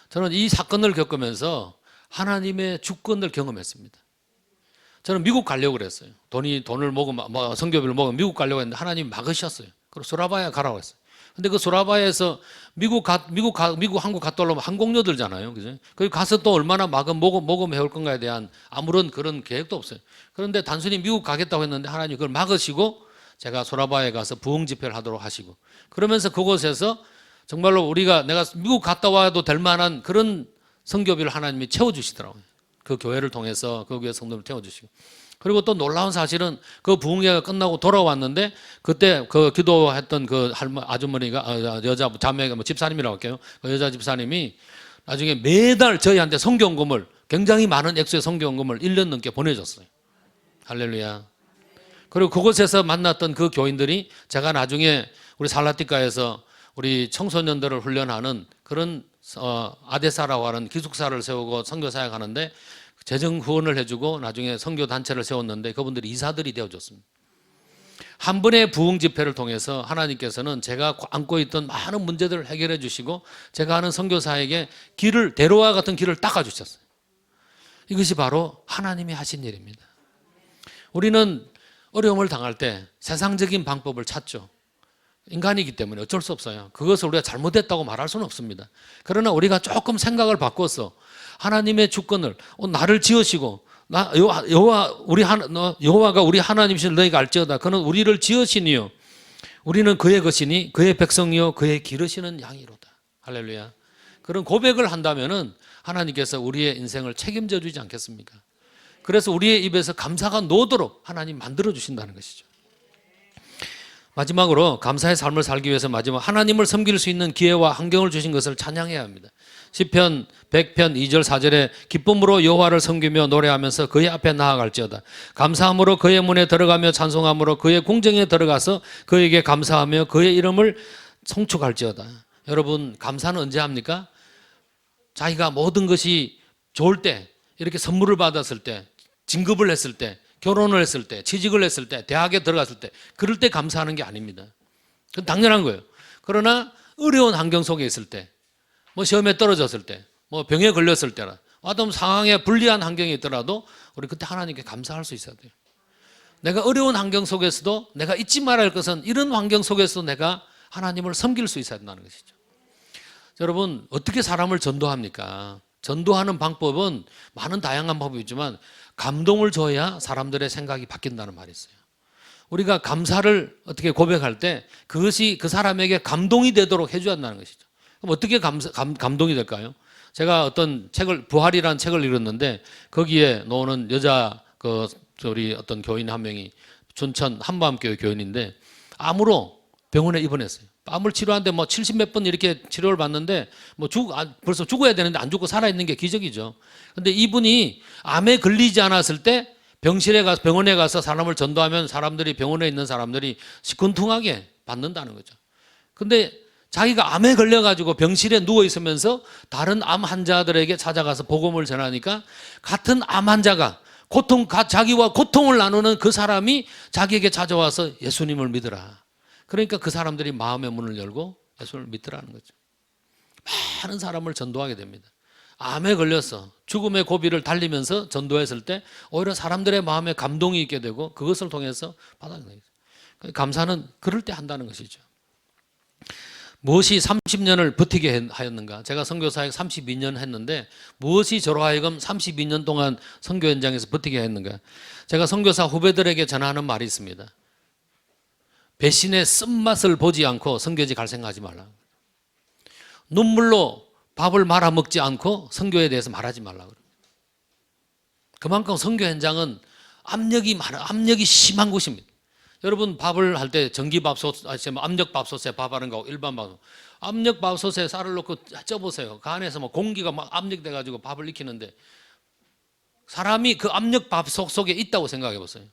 저는 이 사건을 겪으면서 하나님의 주권을 경험했습니다. 저는 미국 가려고 그랬어요. 돈을 먹으면, 선교비를 먹으면 미국 가려고 했는데 하나님이 막으셨어요. 그리고 수라바야 가라고 했어요. 근데 그 수라바야에서 미국 한국 갔다 오려면 항공료 들잖아요. 그죠? 거기 가서 또 얼마나 모금 해올 건가에 대한 아무런 그런 계획도 없어요. 그런데 단순히 미국 가겠다고 했는데 하나님 그걸 막으시고 제가 수라바야에 가서 부흥 집회를 하도록 하시고, 그러면서 그곳에서 정말로 내가 미국 갔다 와도 될 만한 그런 선교비를 하나님이 채워주시더라고요. 그 교회를 통해서 그 교회 성도를 채워주시고. 그리고 또 놀라운 사실은 그 부흥회가 끝나고 돌아왔는데 그때 그 기도했던 그 아주머니가 여자 자매가 뭐 집사님이라고 할게요. 그 여자 집사님이 나중에 매달 저희한테 선교원금을, 굉장히 많은 액수의 선교원금을 1년 넘게 보내줬어요. 할렐루야. 그리고 그곳에서 만났던 그 교인들이 제가 나중에 우리 살라티카에서 우리 청소년들을 훈련하는 그런 아데사라고 하는 기숙사를 세우고 선교 사역하는데 재정 후원을 해주고 나중에 선교 단체를 세웠는데 그분들이 이사들이 되어줬습니다. 한 번의 부흥 집회를 통해서 하나님께서는 제가 안고 있던 많은 문제들을 해결해 주시고 제가 하는 선교사에게 대로와 같은 길을 닦아 주셨어요. 이것이 바로 하나님이 하신 일입니다. 우리는 어려움을 당할 때 세상적인 방법을 찾죠. 인간이기 때문에 어쩔 수 없어요. 그것을 우리가 잘못했다고 말할 수는 없습니다. 그러나 우리가 조금 생각을 바꿔서 하나님의 주권을 나를 지으시고 여호와가 우리 하나님이신 너희가 알지어다. 그는 우리를 지으시니요 우리는 그의 것이니 그의 백성이요 그의 기르시는 양이로다. 할렐루야. 그런 고백을 한다면은 하나님께서 우리의 인생을 책임져 주지 않겠습니까? 그래서 우리의 입에서 감사가 녹도록 하나님 만들어 주신다는 것이죠. 마지막으로 감사의 삶을 살기 위해서 하나님을 섬길 수 있는 기회와 환경을 주신 것을 찬양해야 합니다. 시편 100편 2절 4절에 기쁨으로 여호와를 섬기며 노래하면서 그의 앞에 나아갈지어다. 감사함으로 그의 문에 들어가며 찬송함으로 그의 궁정에 들어가서 그에게 감사하며 그의 이름을 송축할지어다. 여러분, 감사는 언제 합니까? 자기가 모든 것이 좋을 때, 이렇게 선물을 받았을 때, 진급을 했을 때, 결혼을 했을 때, 취직을 했을 때, 대학에 들어갔을 때, 그럴 때 감사하는 게 아닙니다. 그건 당연한 거예요. 그러나 어려운 환경 속에 있을 때, 뭐 시험에 떨어졌을 때, 뭐 병에 걸렸을 때나 어떤 상황에 불리한 환경이 있더라도 우리 그때 하나님께 감사할 수 있어야 돼요. 내가 어려운 환경 속에서도 내가 잊지 말아야 할 것은 이런 환경 속에서도 내가 하나님을 섬길 수 있어야 된다는 것이죠. 여러분, 어떻게 사람을 전도합니까? 전도하는 방법은 많은 다양한 방법이 있지만 감동을 줘야 사람들의 생각이 바뀐다는 말이 있어요. 우리가 감사를 어떻게 고백할 때 그것이 그 사람에게 감동이 되도록 해줘야 한다는 것이죠. 그럼 어떻게 감동이 될까요? 제가 어떤 부활이라는 책을 읽었는데 거기에 나오는 우리 어떤 교인 한 명이 춘천 한마음교회 교인인데 암으로 병원에 입원했어요. 암을 치료하는데 70몇 번 이렇게 치료를 받는데 벌써 죽어야 되는데 안 죽고 살아있는 게 기적이죠. 근데 이분이 암에 걸리지 않았을 때 병원에 가서 사람을 전도하면 병원에 있는 사람들이 시큰둥하게 받는다는 거죠. 근데 자기가 암에 걸려가지고 병실에 누워있으면서 다른 암 환자들에게 찾아가서 복음을 전하니까 같은 암 환자가 자기와 고통을 나누는 그 사람이 자기에게 찾아와서 예수님을 믿으라. 그러니까 그 사람들이 마음의 문을 열고 예수를 믿더라는 거죠. 많은 사람을 전도하게 됩니다. 암에 걸려서 죽음의 고비를 달리면서 전도했을 때 오히려 사람들의 마음에 감동이 있게 되고 그것을 통해서 받아들이는 거죠. 감사는 그럴 때 한다는 것이죠. 무엇이 30년을 버티게 하였는가? 제가 선교사역 32년 했는데 무엇이 저로 하여금 32년 동안 선교 현장에서 버티게 했는가? 제가 선교사 후배들에게 전하는 말이 있습니다. 배신의 쓴맛을 보지 않고 선교지 갈 생각하지 말라. 눈물로 밥을 말아 먹지 않고 선교에 대해서 말하지 말라. 그만큼 선교 현장은 압력이 심한 곳입니다. 여러분 밥을 할 때 전기밥솥, 압력밥솥에 밥하는 거하고 일반 밥솥, 압력밥솥에 쌀을 넣고 쪄보세요. 그 안에서 공기가 막 압력돼가지고 밥을 익히는데 사람이 그 압력밥솥 속에 있다고 생각해 보세요.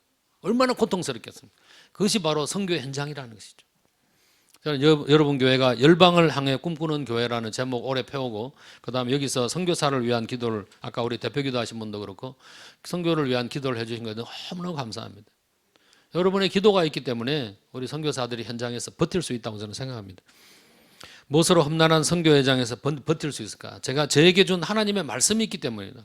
얼마나 고통스럽겠습니까? 그것이 바로 선교의 현장이라는 것이죠. 저는 여러분 교회가 열방을 향해 꿈꾸는 교회라는 제목 오래 펴오고, 그 다음에 여기서 선교사를 위한 기도를, 아까 우리 대표 기도하신 분도 그렇고 선교를 위한 기도를 해주신 것에 너무너무 감사합니다. 여러분의 기도가 있기 때문에 우리 선교사들이 현장에서 버틸 수 있다고 저는 생각합니다. 무엇으로 험난한 선교 현장에서 버틸 수 있을까? 제가 저에게 준 하나님의 말씀이 있기 때문입니다.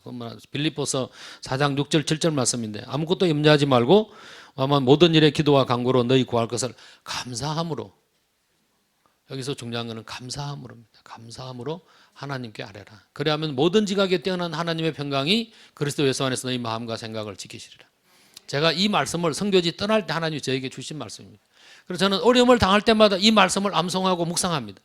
빌립보서 4장 6절 7절 말씀인데, 아무것도 염려하지 말고 아마 모든 일에 기도와 간구로 너희 구할 것을 감사함으로, 여기서 중요한 것은 감사함으로입니다. 감사함으로 하나님께 아뢰라. 그래야면 모든 지각에 뛰어난 하나님의 평강이 그리스도 예수 안에서 너희 마음과 생각을 지키시리라. 제가 이 말씀을 선교지 떠날 때 하나님이 저에게 주신 말씀입니다. 그래서 저는 어려움을 당할 때마다 이 말씀을 암송하고 묵상합니다.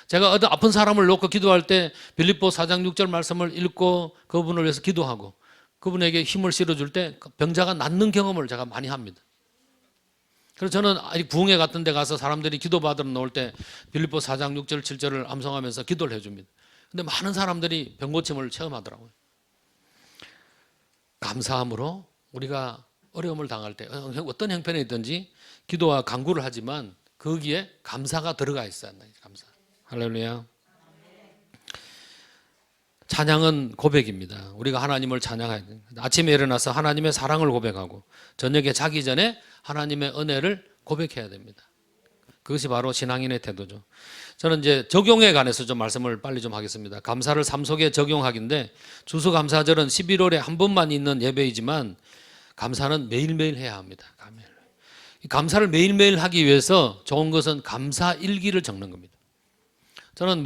제가 어떤 아픈 사람을 놓고 기도할 때 빌립보 4장 6절 말씀을 읽고 그분을 위해서 기도하고 그분에게 힘을 실어줄 때 병자가 낫는 경험을 제가 많이 합니다. 그래서 저는 아직 부흥회 같은 데 가서 사람들이 기도받으러 나올 때 빌립보 4장 6절 7절을 암송하면서 기도를 해줍니다. 근데 많은 사람들이 병고침을 체험하더라고요. 감사함으로 우리가 어려움을 당할 때 어떤 형편에 있든지 기도와 간구를 하지만 거기에 감사가 들어가 있어야 한다. 감사. 할렐루야. 찬양은 고백입니다. 우리가 하나님을 찬양해야 됩니다. 아침에 일어나서 하나님의 사랑을 고백하고 저녁에 자기 전에 하나님의 은혜를 고백해야 됩니다. 그것이 바로 신앙인의 태도죠. 저는 이제 적용에 관해서 좀 말씀을 빨리 좀 하겠습니다. 감사를 삶 속에 적용하기인데, 추수감사절은 11월에 한 번만 있는 예배이지만 감사는 매일매일 해야 합니다. 감사를 매일매일 하기 위해서 좋은 것은 감사 일기를 적는 겁니다. 저는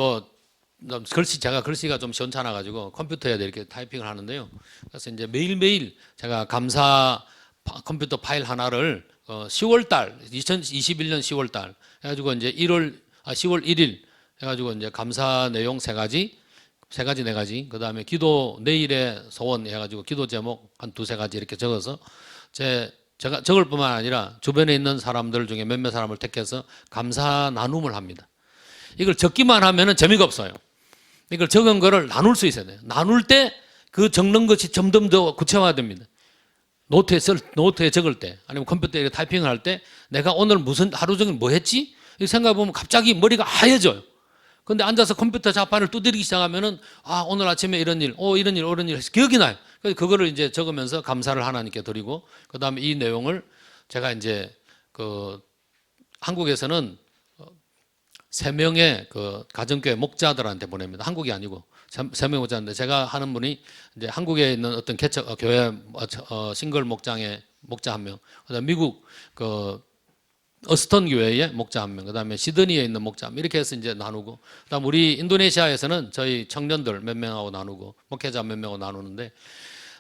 제가 글씨가 좀 시원찮아 가지고 컴퓨터에 이렇게 타이핑을 하는데요. 그래서 이제 매일매일 제가 감사 컴퓨터 파일 하나를 10월 달 2021년 10월 달 해가지고 이제 10월 1일 해가지고 이제 감사 내용 세 가지, 네 가지, 그 다음에 기도 내일의 소원 해가지고 기도 제목 한 두세 가지 이렇게 적어서 제가 적을 뿐만 아니라 주변에 있는 사람들 중에 몇몇 사람을 택해서 감사 나눔을 합니다. 이걸 적기만 하면은 재미가 없어요. 이걸 적은 거를 나눌 수 있어야 돼요. 나눌 때 그 적는 것이 점점 더 구체화됩니다. 노트에 적을 때, 아니면 컴퓨터에 타이핑을 할 때 내가 오늘 하루 종일 뭐 했지? 이 생각해보면 갑자기 머리가 하얘져요. 근데 앉아서 컴퓨터 자판을 두드리기 시작하면은 오늘 아침에 이런 일 해서 기억이 나요. 그래서 그거를 이제 적으면서 감사를 하나님께 드리고, 그 다음에 이 내용을 제가 이제 한국에서는 3명의 가정교회 목자들한테 보냅니다. 한국이 아니고 3명 목자인데, 제가 하는 분이 이제 한국에 있는 어떤 교회 싱글 목장의 목자 1명, 그다음 미국 어스턴 교회의 목자 1명, 그다음에 시드니에 있는 목자 1명, 이렇게 해서 이제 나누고, 그다음 우리 인도네시아에서는 저희 청년들 몇 명하고 나누고 목회자 몇 명하고 나누는데,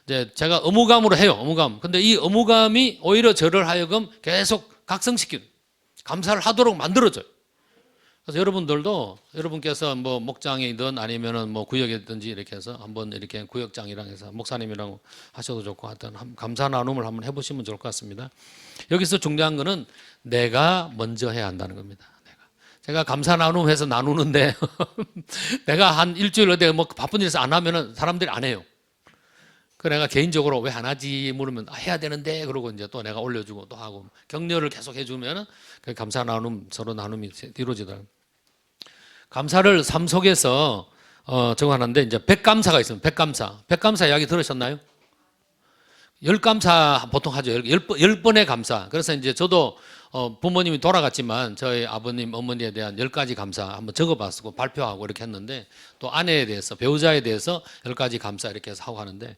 이제 제가 의무감으로 해요. 의무감. 근데 이 의무감이 오히려 저를 하여금 계속 각성시키는, 감사를 하도록 만들어줘요. 그래서 여러분께서 뭐 목장이든 아니면은 뭐 구역이든지 이렇게 해서 한번 이렇게 구역장이랑 해서 목사님이랑 하셔도 좋고, 하여튼 감사 나눔을 한번 해보시면 좋을 것 같습니다. 여기서 중요한 거는 내가 먼저 해야 한다는 겁니다. 제가 감사 나눔해서 나누는데 내가 한 일주일 어디 뭐 바쁜 일에서 안 하면은 사람들이 안 해요. 그 내가 개인적으로 왜 안 하지 물으면 해야 되는데, 그러고 이제 또 내가 올려주고 또 하고 격려를 계속 해주면은 그 감사 나눔, 서로 나눔이 이루어지더라고요. 감사를 삶 속에서 정하는데, 이제 백감사가 있습니다. 백감사 이야기 들으셨나요? 10감사 보통 하죠. 10번의 감사. 그래서 이제 저도 부모님이 돌아갔지만 저희 아버님, 어머니에 대한 10가지 감사 한번 적어봤고 발표하고 이렇게 했는데, 또 아내에 대해서, 배우자에 대해서 10가지 감사 이렇게 해서 하고 하는데,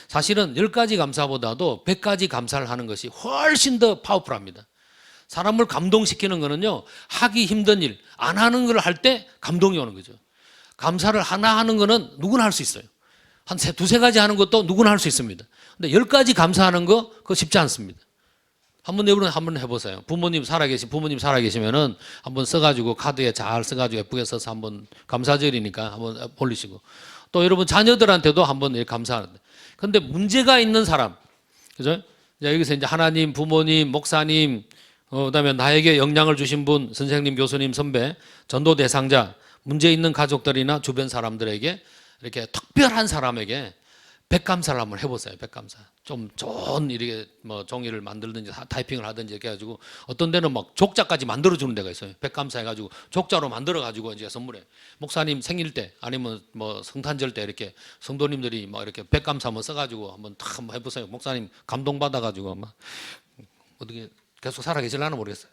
사실은 10가지 감사보다도 100가지 감사를 하는 것이 훨씬 더 파워풀합니다. 사람을 감동시키는 거는요, 하기 힘든 일, 안 하는 걸 할 때 감동이 오는 거죠. 감사를 하나 하는 거는 누구나 할 수 있어요. 한 두세 가지 하는 것도 누구나 할 수 있습니다. 근데 10가지 감사하는 거, 그거 쉽지 않습니다. 한번 해보세요. 부모님 살아계시면은 한번 써가지고 카드에 잘 써가지고 예쁘게 써서 한번 감사절이니까 한번 올리시고, 또 여러분 자녀들한테도 한번 감사하는데, 근데 문제가 있는 사람, 그죠? 여기서 이제 하나님, 부모님, 목사님, 그다음에 나에게 영향을 주신 분, 선생님, 교수님, 선배, 전도 대상자, 문제 있는 가족들이나 주변 사람들에게, 이렇게 특별한 사람에게 백감사를 한번 해보세요. 백감사. 좀 좋은 이렇게 뭐 종이를 만들든지 타이핑을 하든지 이렇게 해가지고 어떤 데는 막 족자까지 만들어주는 데가 있어요. 백감사 해가지고 족자로 만들어가지고 이제 선물해. 목사님 생일 때 아니면 뭐 성탄절 때 이렇게 성도님들이 막 이렇게 백감사 한번 써가지고 한번 탁 한번 해보세요. 목사님 감동받아가지고 막 어떻게 계속 살아계실려나 모르겠어요.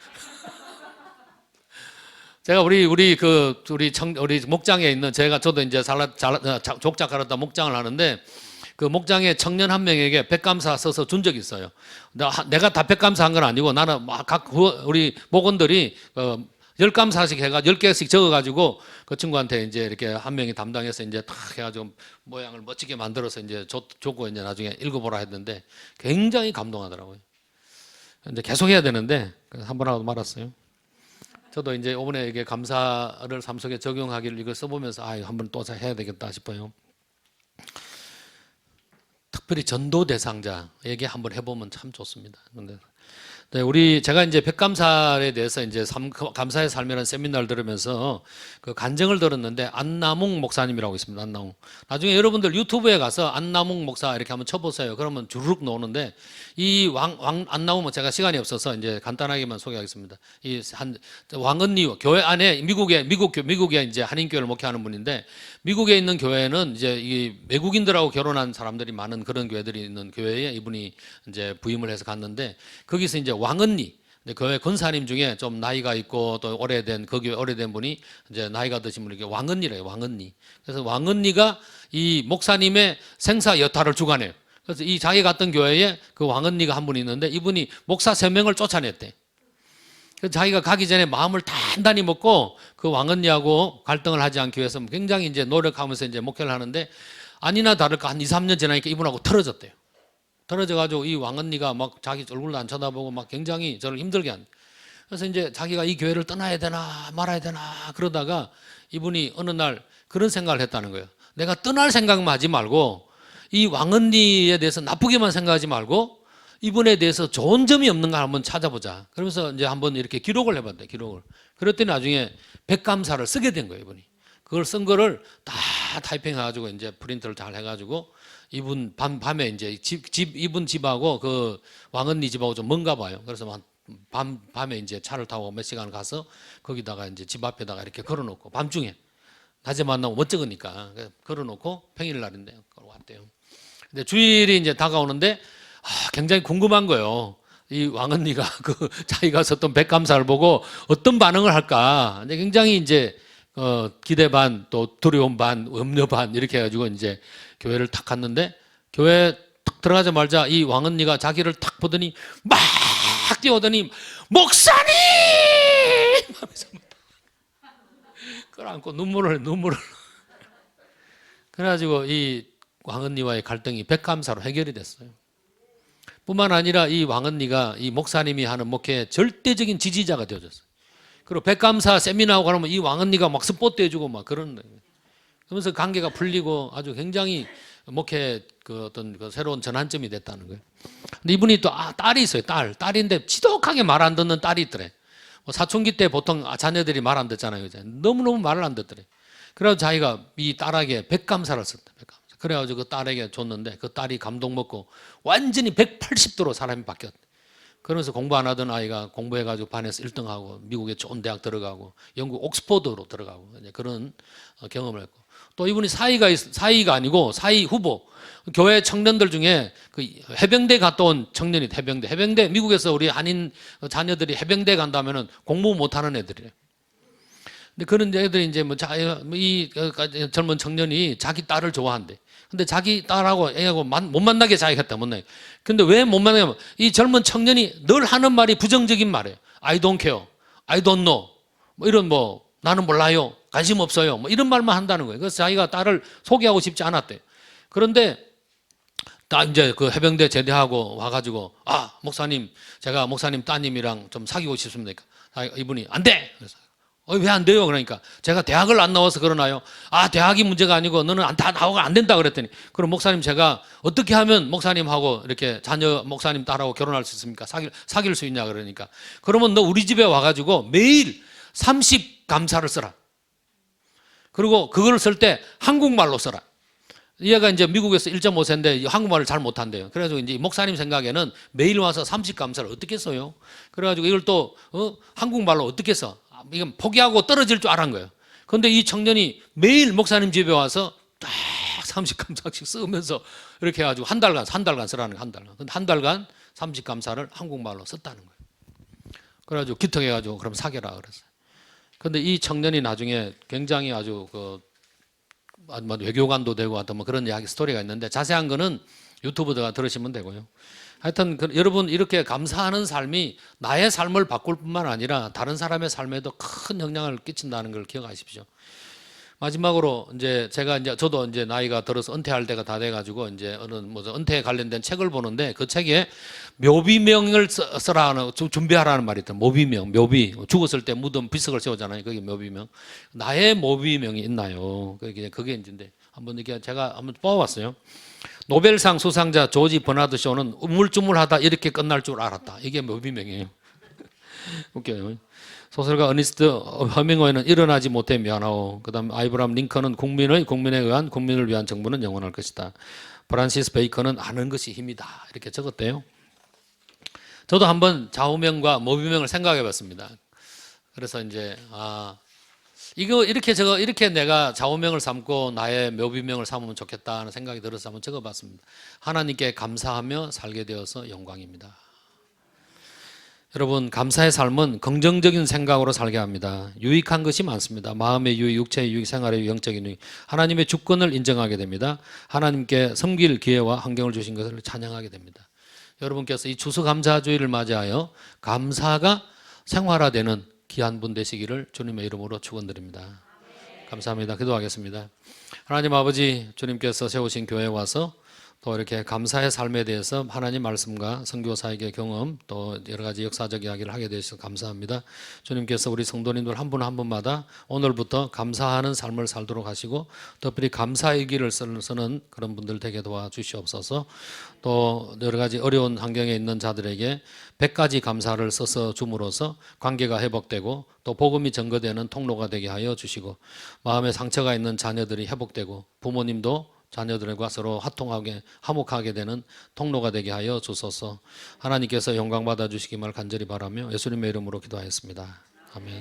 제가 우리 목장에 있는 저도 이제 족자 갈았다 목장을 하는데 그 목장에 청년 한 명에게 백감사 써서 준 적이 있어요. 내가 다 백감사 한 건 아니고 나는 막 우리 목원들이 10감사씩 해가지고 10개씩 적어가지고 그 친구한테 이제 이렇게 한 명이 담당해서 이제 탁 해가지고 모양을 멋지게 만들어서 이제 줬고 이제 나중에 읽어보라 했는데 굉장히 감동하더라고요. 이제 계속 해야 되는데 한 번 하고 말았어요. 저도 이제 이번에 이게 감사를 삶 속에 적용하기를 이걸 써보면서 한번 또 해야 되겠다 싶어요. 특별히 전도 대상자에게 한번 해보면 참 좋습니다. 근데 제가 이제 백감사에 대해서 이제 감사의 삶이라는 세미나를 들으면서 그 간증을 들었는데 안나묵 목사님이라고 있습니다. 안나묵. 나중에 여러분들 유튜브에 가서 안나묵 목사 이렇게 한번 쳐보세요. 그러면 주르륵 나오는데 이 안나묵은 제가 시간이 없어서 이제 간단하게만 소개하겠습니다. 왕언니 교회 안에 미국에 이제 한인교회를 목회하는 분인데 미국에 있는 교회는 이제 이 외국인들하고 결혼한 사람들이 많은 그런 교회들이 있는 교회에 이분이 이제 부임을 해서 갔는데 거기서 이제 왕언니 교회 권사님 중에 좀 나이가 있고 또 오래된 그 교회 오래된 분이 이제 나이가 드신 분이 왕언니래요. 왕언니. 그래서 왕언니가 이 목사님의 생사 여타를 주관해요. 그래서 이 자기 갔던 교회에 그 왕언니가 한 분이 있는데 이분이 목사 3명을 쫓아냈대. 그래서 자기가 가기 전에 마음을 단단히 먹고 그 왕언니하고 갈등을 하지 않기 위해서 굉장히 이제 노력하면서 이제 목회를 하는데 아니나 다를까 한 2, 3년 지나니까 이분하고 틀어졌대요. 떨어져가지고 이 왕언니가 막 자기 얼굴도 안 쳐다보고 막 굉장히 저를 힘들게 한대. 그래서 이제 자기가 이 교회를 떠나야 되나 말아야 되나 그러다가 이분이 어느 날 그런 생각을 했다는 거예요. 내가 떠날 생각만 하지 말고 이 왕언니에 대해서 나쁘게만 생각하지 말고 이분에 대해서 좋은 점이 없는가 한번 찾아보자. 그러면서 이제 한번 이렇게 기록을 해봤대. 기록을. 그랬더니 나중에 백감사를 쓰게 된 거예요. 이분이. 그걸 쓴 거를 다 타이핑해가지고 이제 프린트를 잘 해가지고 이분 밤에 이제 이분 집하고 그 왕언니 집하고 좀 먼가 봐요. 그래서 밤에 이제 차를 타고 몇 시간 가서 거기다가 이제 집 앞에다가 이렇게 걸어놓고 밤중에 낮에 만나고 못 적으니까 걸어놓고 평일날인데 왔대요. 근데 주일이 이제 다가오는데 굉장히 궁금한 거예요. 이 왕언니가 그 자기가 썼던 백감사를 보고 어떤 반응을 할까. 근데 굉장히 이제 기대 반 또 두려움 반 염려 반 이렇게 해가지고 이제 교회를 탁 갔는데 교회에 탁 들어가자마자 이 왕언니가 자기를 탁 보더니 막 뛰어오더니 목사님! 하면서 끌어안고 눈물을 그래가지고 이 왕언니와의 갈등이 백감사로 해결이 됐어요. 뿐만 아니라 이 왕언니가 이 목사님이 하는 목회의 절대적인 지지자가 되어졌어요. 그리고 백감사 세미나하고 가면 이 왕언니가 막 스포트 해주고 막 그런 거예요. 그러면서 관계가 풀리고 아주 굉장히 목회 그 어떤 그 새로운 전환점이 됐다는 거예요. 근데 이분이 또 딸이 있어요. 딸인데 지독하게 말 안 듣는 딸이 있더래. 사춘기 때 보통 자녀들이 말 안 듣잖아요. 너무너무 말을 안 듣더래. 그래서 자기가 이 딸에게 백감사를 썼다. 백감사. 그래가지고 그 딸에게 줬는데 그 딸이 감동 먹고 완전히 180도로 사람이 바뀌었대. 그러면서 공부 안 하던 아이가 공부해가지고 반에서 1등하고 미국의 좋은 대학 들어가고 영국 옥스퍼드로 들어가고 그런 경험을 했고 또 이분이 사위가 아니고 사위 후보 교회 청년들 중에 그 해병대 갔다 온 청년이 해병대 미국에서 우리 한인 자녀들이 해병대 간다면은 공부 못하는 애들이래요. 근데 그런 애들이 이제 이 젊은 청년이 자기 딸을 좋아한대. 근데 자기 딸하고 애하고 못 만나게 자기가 했다, 못 만나게. 근데 왜 못 만나냐면 이 젊은 청년이 늘 하는 말이 부정적인 말이에요. I don't care, I don't know. 뭐 이런 나는 몰라요, 관심 없어요. 뭐 이런 말만 한다는 거예요. 그래서 자기가 딸을 소개하고 싶지 않았대. 그런데 딱 이제 그 해병대 제대하고 와가지고 목사님, 제가 목사님 따님이랑 좀 사귀고 싶습니까? 이분이 안 돼. 그래서 왜 안 돼요? 그러니까 제가 대학을 안 나와서 그러나요? 대학이 문제가 아니고 너는 다 나오가 안 된다 그랬더니 그럼 목사님 제가 어떻게 하면 목사님하고 이렇게 자녀 목사님 딸하고 결혼할 수 있습니까? 사귈 수 있냐 그러니까 그러면 너 우리 집에 와가지고 매일 30감사를 써라. 그리고 그걸 쓸 때 한국말로 써라. 얘가 이제 미국에서 1.5세인데 한국말을 잘 못한대요. 그래가지고 이제 목사님 생각에는 매일 와서 30감사를 어떻게 써요? 그래가지고 이걸 또 한국말로 어떻게 써? 이건 포기하고 떨어질 줄 알은 거예요. 그런데 이 청년이 매일 목사님 집에 와서 딱 30감사씩 쓰면서 이렇게 해가지고 한 달간 쓰라는 거예요. 한 달간. 근데 한 달간 30감사를 한국말로 썼다는 거예요. 그래가지고 기특해가지고 그럼 사겨라 그랬어요. 근데 이 청년이 나중에 굉장히 아주 외교관도 되고 하여튼 뭐 그런 이야기 스토리가 있는데 자세한 거는 유튜브에다가 들으시면 되고요. 하여튼 여러분 이렇게 감사하는 삶이 나의 삶을 바꿀 뿐만 아니라 다른 사람의 삶에도 큰 영향을 끼친다는 걸 기억하십시오. 마지막으로 이제 저도 이제 나이가 들어서 은퇴할 때가 다 돼가지고 이제 어느 은퇴에 관련된 책을 보는데 그 책에 묘비명을 써라는 준비하라는 말이 있다. 묘비 죽었을 때 무덤 비석을 세우잖아요. 그게 묘비명. 나의 묘비명이 있나요? 그게 이제인데 한번 이렇게 제가 한번 뽑아봤어요. 노벨상 수상자 조지 버나드 쇼는 우물쭈물하다 이렇게 끝날 줄 알았다. 이게 묘비명이에요. 웃겨요. 소설가 어니스트 허밍웨이는 일어나지 못해 미안하오. 그다음 아이브람 링컨은 국민에 의한 국민을 위한 정부는 영원할 것이다. 프란시스 베이컨은 아는 것이 힘이다. 이렇게 적었대요. 저도 한번 좌우명과 모비명을 생각해 봤습니다. 그래서 이제 이렇게 내가 좌우명을 삼고 나의 묘비명을 삼으면 좋겠다는 생각이 들어서 한번 적어 봤습니다. 하나님께 감사하며 살게 되어서 영광입니다. 여러분 감사의 삶은 긍정적인 생각으로 살게 합니다. 유익한 것이 많습니다. 마음의 유익, 육체의 유익, 생활의 유익, 영적인 유익. 하나님의 주권을 인정하게 됩니다. 하나님께 섬길 기회와 환경을 주신 것을 찬양하게 됩니다. 여러분께서 이 추수감사주의를 맞이하여 감사가 생활화되는 귀한 분 되시기를 주님의 이름으로 축원드립니다. 감사합니다. 기도하겠습니다. 하나님 아버지, 주님께서 세우신 교회에 와서 또 이렇게 감사의 삶에 대해서 하나님 말씀과 선교사에게 경험 또 여러 가지 역사적 이야기를 하게 되셔서 감사합니다. 주님께서 우리 성도님들 한 분 한 분마다 오늘부터 감사하는 삶을 살도록 하시고 특별히 감사의 길을 쓰는 그런 분들 되게 도와주시옵소서. 또 여러 가지 어려운 환경에 있는 자들에게 100가지 감사를 써서 줌으로써 관계가 회복되고 또 복음이 전거되는 통로가 되게 하여 주시고 마음에 상처가 있는 자녀들이 회복되고 부모님도 자녀들과 서로 화목하게 되는 통로가 되게 하여 주소서. 하나님께서 영광 받아 주시기를 간절히 바라며 예수님의 이름으로 기도하였습니다. 아멘.